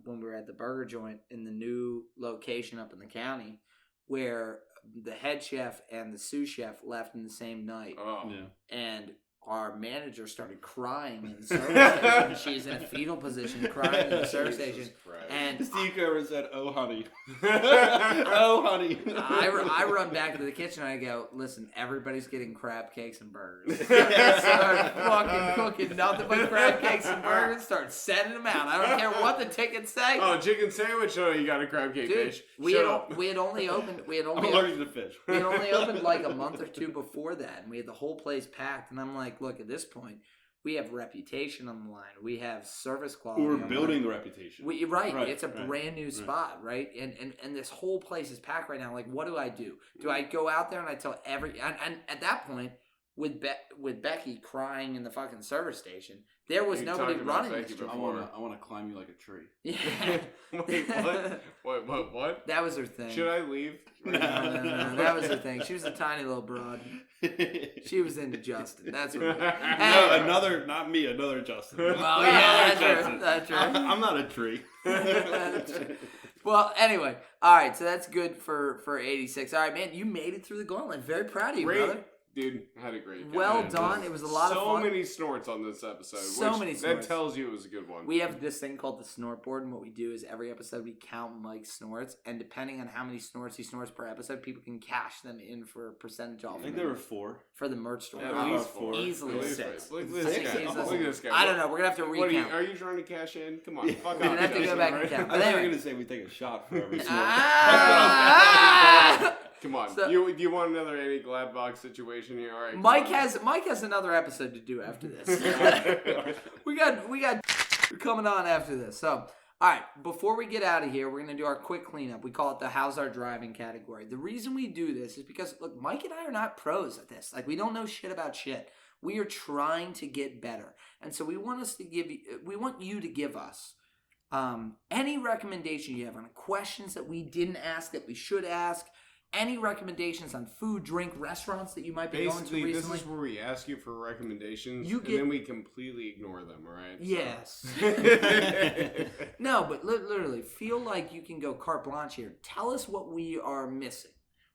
when we were at the burger joint in the new location up in the county, where the head chef and the sous chef left in the same night. Oh. Yeah. And our manager started crying in the service station. She's in a fetal position crying in the service station. And Steve Kerr said, "Oh, honey." Oh, honey. I run back to the kitchen and I go, listen, everybody's getting crab cakes and burgers. Start fucking cooking nothing but crab cakes and burgers. Start sending them out. I don't care what the tickets say. Oh, chicken sandwich? Oh, you got a crab cake, dude, fish. We had only opened I'm allergic to fish. We had only opened like a month or two before that, and we had the whole place packed. And I'm like, look, at this point, we have reputation on the line. We have service quality. We're building the reputation. Right. It's a brand new spot, right? And this whole place is packed right now. Like, what do? Do I go out there and I tell and at that point, with Becky crying in the fucking service station. There was You nobody talked about running Becky this joint. I want to climb you like a tree. Yeah. Wait, what? What? That was her thing. Should I leave? No. That was her thing. She was a tiny little broad. She was into Justin. That's what. No, not me. Another Justin. Well, yeah, that's true. I'm not a tree. That's true. Well, anyway, all right. So that's good for 86. All right, man. You made it through the gauntlet. Very proud of you, Great. brother. Dude, I had a great time. Well done. It was a lot of fun. So many snorts on this episode. So many snorts. That tells you it was a good one. We have this thing called the snort board, and what we do is every episode we count Mike's snorts, and depending on how many snorts he snorts per episode, people can cash them in for a percentage off. I think there were 4. For the merch store. At least 4. Easily At least 6. Look at this Six guy. is- Look at this guy. I don't know. We're going to have to recount. Are you trying to cash in? Come on. Fuck We're off. gonna have to go Justin, back and right? count. I But thought you were anyway. going to say we take a shot for every snort. Ah! Come on. So- Do you want another Andy Gladbach situation here? All right. Mike has another episode to do after this. we got coming on after this. So, all right, before we get out of here, we're going to do our quick cleanup. We call it the How's Our Driving category. The reason we do this is because, look, Mike and I are not pros at this. Like, we don't know shit about shit. We are trying to get better. And so we want you to give us any recommendation you have on questions that we didn't ask that we should ask. Any recommendations on food, drink, restaurants that you might be going to Basically, recently? this is where we ask you for recommendations, and then we completely ignore them, all right? Yes. No, but literally, feel like you can go carte blanche here. Tell us what we are missing.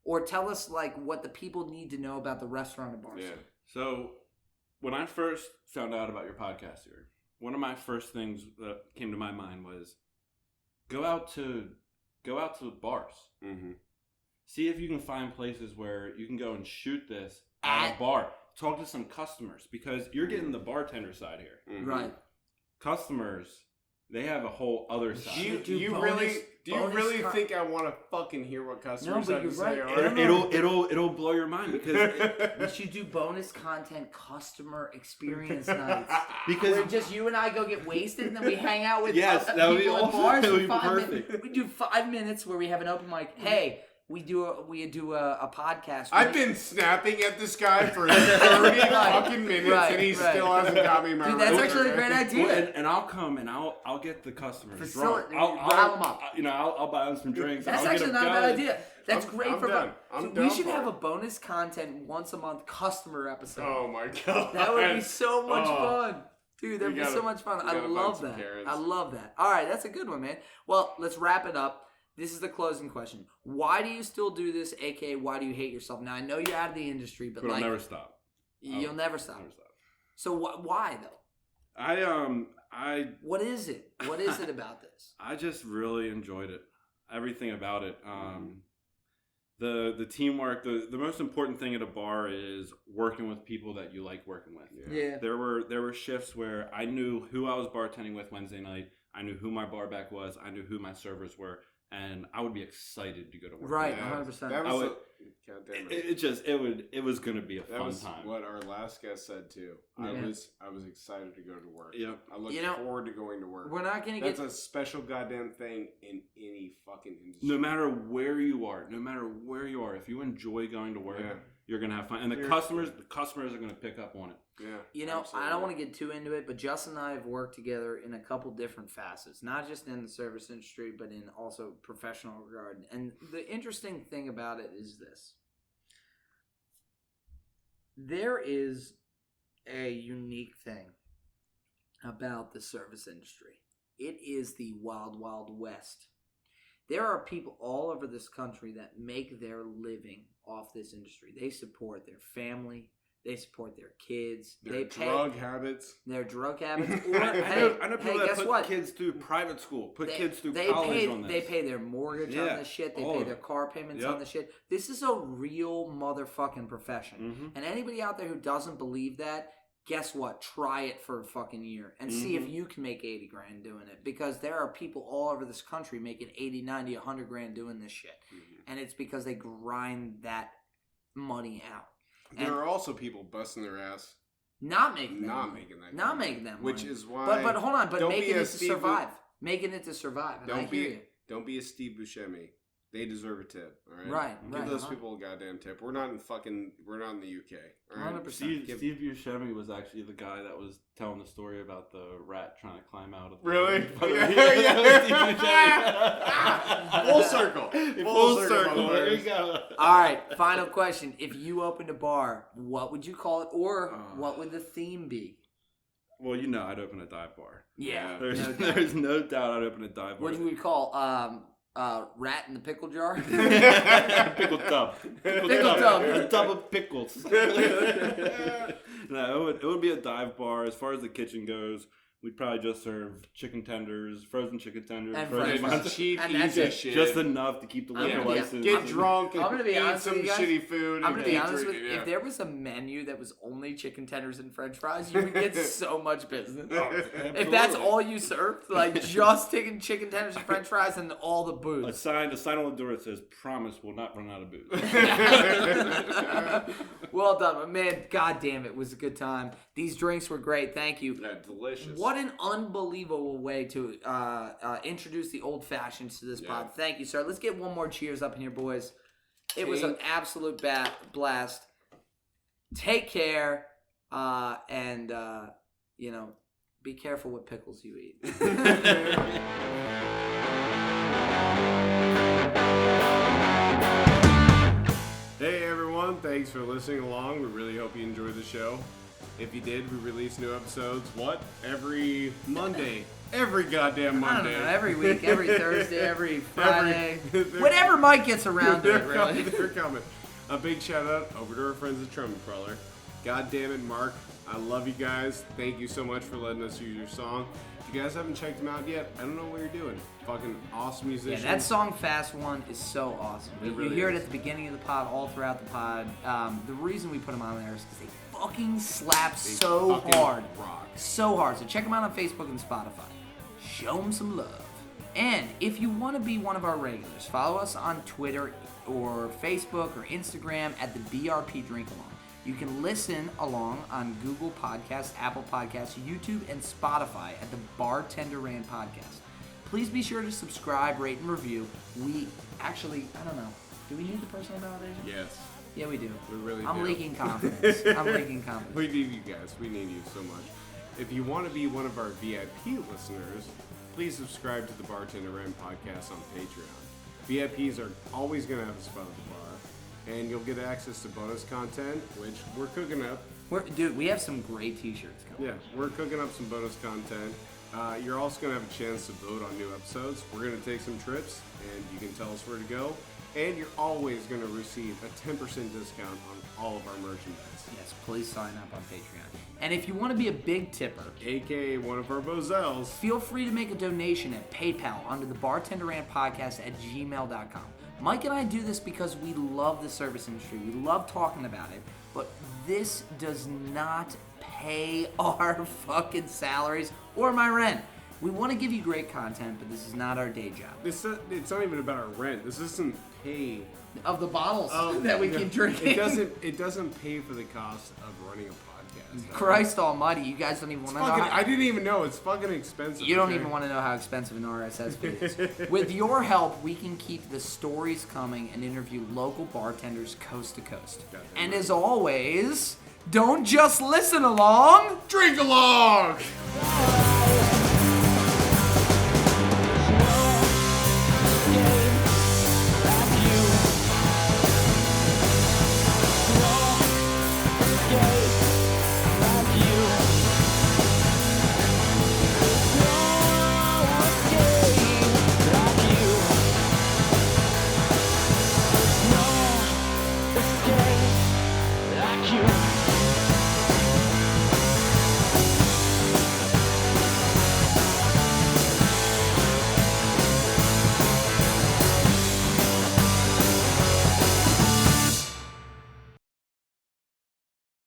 Or tell us, like, what the people need to know about the restaurant and bar scene. Yeah. So, when I first found out about your podcast here, one of my first things that came to my mind was go out to bars. Mm-hmm. See if you can find places where you can go and shoot this at a bar. Talk to some customers because you're getting the bartender side here. Mm-hmm. Right. Customers, they have a whole other side. Do you really think I want to fucking hear what customers have to say? right. All right? It'll blow your mind because We should do bonus content customer experience nights. because Where just you and I go get wasted and then we hang out with Yes, that would be people at awesome. bars That for would be 5 perfect. minutes. We do 5 minutes where we have an open mic. Hey, we do a podcast. I've been snapping at this guy for 30 fucking minutes and he still hasn't got me my Dude, that's rotor. actually a great idea. Well, and I'll come and I'll get the customers Facilitate- drunk. rile 'em up. I'll buy them some drinks. That's and I'll actually get not a them bad going. idea. That's I'm great for down. fun. I'm So we down should for have it. a bonus content once a month customer episode. Oh my god. That would be so much Oh. fun. Dude, that'd We be so gotta- much fun. we I gotta love find some that. Karens. I love that. All right, that's a good one, man. Well, let's wrap it up. This is the closing question. Why do you still do this, aka why do you hate yourself? Now, I know you're out of the industry, but But I'll like, never stop. you'll never stop. Never stop. So why, though? I What is it? What is it about this? I just really enjoyed it. Everything about it. The teamwork. The most important thing at a bar is working with people that you like working with. Yeah. There were shifts where I knew who I was bartending with Wednesday night. I knew who my bar back was. I knew who my servers were, and I would be excited to go to work. Right, Yeah. 100%. That I was would- God damn it. It was gonna be a That fun was time. what our last guest said too. Yeah. I was excited to go to work. Yep. I look You know, forward to going to work. We're not going to That's get... a special goddamn thing in any fucking industry. No matter where you are, if you enjoy going to work, Yeah. you're gonna have fun, and the You're- customers are gonna pick up on it. Yeah. You know, I absolutely. don't want to get too into it, but Justin and I have worked together in a couple different facets, not just in the service industry, but in also professional regard. And the interesting thing about it is this. There is a unique thing about the service industry. It is the wild, wild west. There are people all over this country that make their living off this industry. They support their family. They support their kids. Their they pay drug habits. their drug habits. Or I hey, know people hey, that guess put what? kids through private school, kids through they college pay, on this. They pay their mortgage on Yeah, this shit. They all pay of their it. car payments Yep. on this shit. This is a real motherfucking profession. Mhm. And anybody out there who doesn't believe that, guess what? Try it for a fucking year and see if you can make 80 grand doing it. Because there are people all over this country making 80, 90, 100 grand doing this shit. And it's because they grind that money out. There are also people busting their ass, Not making that not money. making that, Not money, making that which money. is why. But hold on, but don't making be it a to Steve survive. Making it to survive. And I Don't hear you. be a Steve Buscemi. they deserve a tip. All right, Right. Give those people a goddamn tip. We're not in the UK. All right? 100%. Steve Buscemi was actually the guy that was telling the story about the rat trying to climb out of the Really? Yeah. Full circle. Full circle. There you go. All right, final question. If you opened a bar, what would you call it, or what would the theme be? Well, you know I'd open a dive bar. Yeah. There's no doubt I'd open a dive bar. What do we call rat in the pickle jar? Pickle tub. Pickle tub. A tub of pickles. No, it would be a dive bar. As far as the kitchen goes, we'd probably just serve chicken tenders, frozen chicken tenders, And frozen french fries. Cheap, And that's easy it. shit. Just enough to keep the liquor license. Get drunk and I'm gonna be eat honest some with you guys. shitty food. I'm and gonna be keep honest with drinking, you. If there was a menu that was only chicken tenders and French fries, you would get so much business. If that's all you served, like just taking chicken tenders and French fries and all the A booze. sign on the door that says, "Promise will not run out of booze." Well done, but man, goddamn, it was a good time. These drinks were great. Thank you. Yeah, delicious. What an unbelievable way to introduce the old fashions to this pod. Thank you, sir. Let's get one more cheers up in here, boys. It was an absolute blast. Take care, and be careful what pickles you eat. Hey everyone, thanks for listening along. We really hope you enjoyed the show. If you did, we release new episodes, every Monday. Every goddamn Monday. I don't know, every week, every Thursday, every Friday. Whatever Mike gets around to it, really. They're coming. A big shout out over to our friends at Trumpet Crawler. God damn it, Mark. I love you guys. Thank you so much for letting us use your song. If you guys haven't checked them out yet, I don't know what you're doing. Fucking awesome musician. Yeah, that song Fast One is so awesome. It really you hear is. it at the beginning of the pod, all throughout the pod. The reason we put them on there is because they fucking slap so fucking hard. rock. So hard. So check them out on Facebook and Spotify. Show them some love. And if you want to be one of our regulars, follow us on Twitter or Facebook or Instagram at the BRP Drink Along. You can listen along on Google Podcasts, Apple Podcasts, YouTube, and Spotify at the Bartender Ran Podcast. Please be sure to subscribe, rate, and review. We actually, I don't know, do we need the personal validation? Yes. Yeah, we do. We really I'm do. leaking confidence. We need you guys. We need you so much. If you want to be one of our VIP listeners, please subscribe to the Bartender Ran Podcast on Patreon. VIPs are always going to have a spot at the bar. And you'll get access to bonus content, which we're cooking up. Dude, we have some great t-shirts coming. Yeah, we're cooking up some bonus content. You're also going to have a chance to vote on new episodes. We're going to take some trips, and you can tell us where to go. And you're always going to receive a 10% discount on all of our merchandise. Yes, please sign up on Patreon. And if you want to be a big tipper, AKA one of our Bozels, feel free to make a donation at PayPal under the bartenderrantpodcast@gmail.com. Mike and I do this because we love the service industry. We love talking about it, but this does not pay our fucking salaries or my rent. We want to give you great content, but this is not our day job. it's not even about our rent. This doesn't pay Of the bottles that we keep drinking. It doesn't pay for the cost of running a podcast. Christ almighty, you guys don't even want to know I didn't even know. It's fucking expensive. You don't even want to know how expensive an RSS fee is. With your help, we can keep the stories coming and interview local bartenders coast to coast. And as always, don't just listen along, drink along!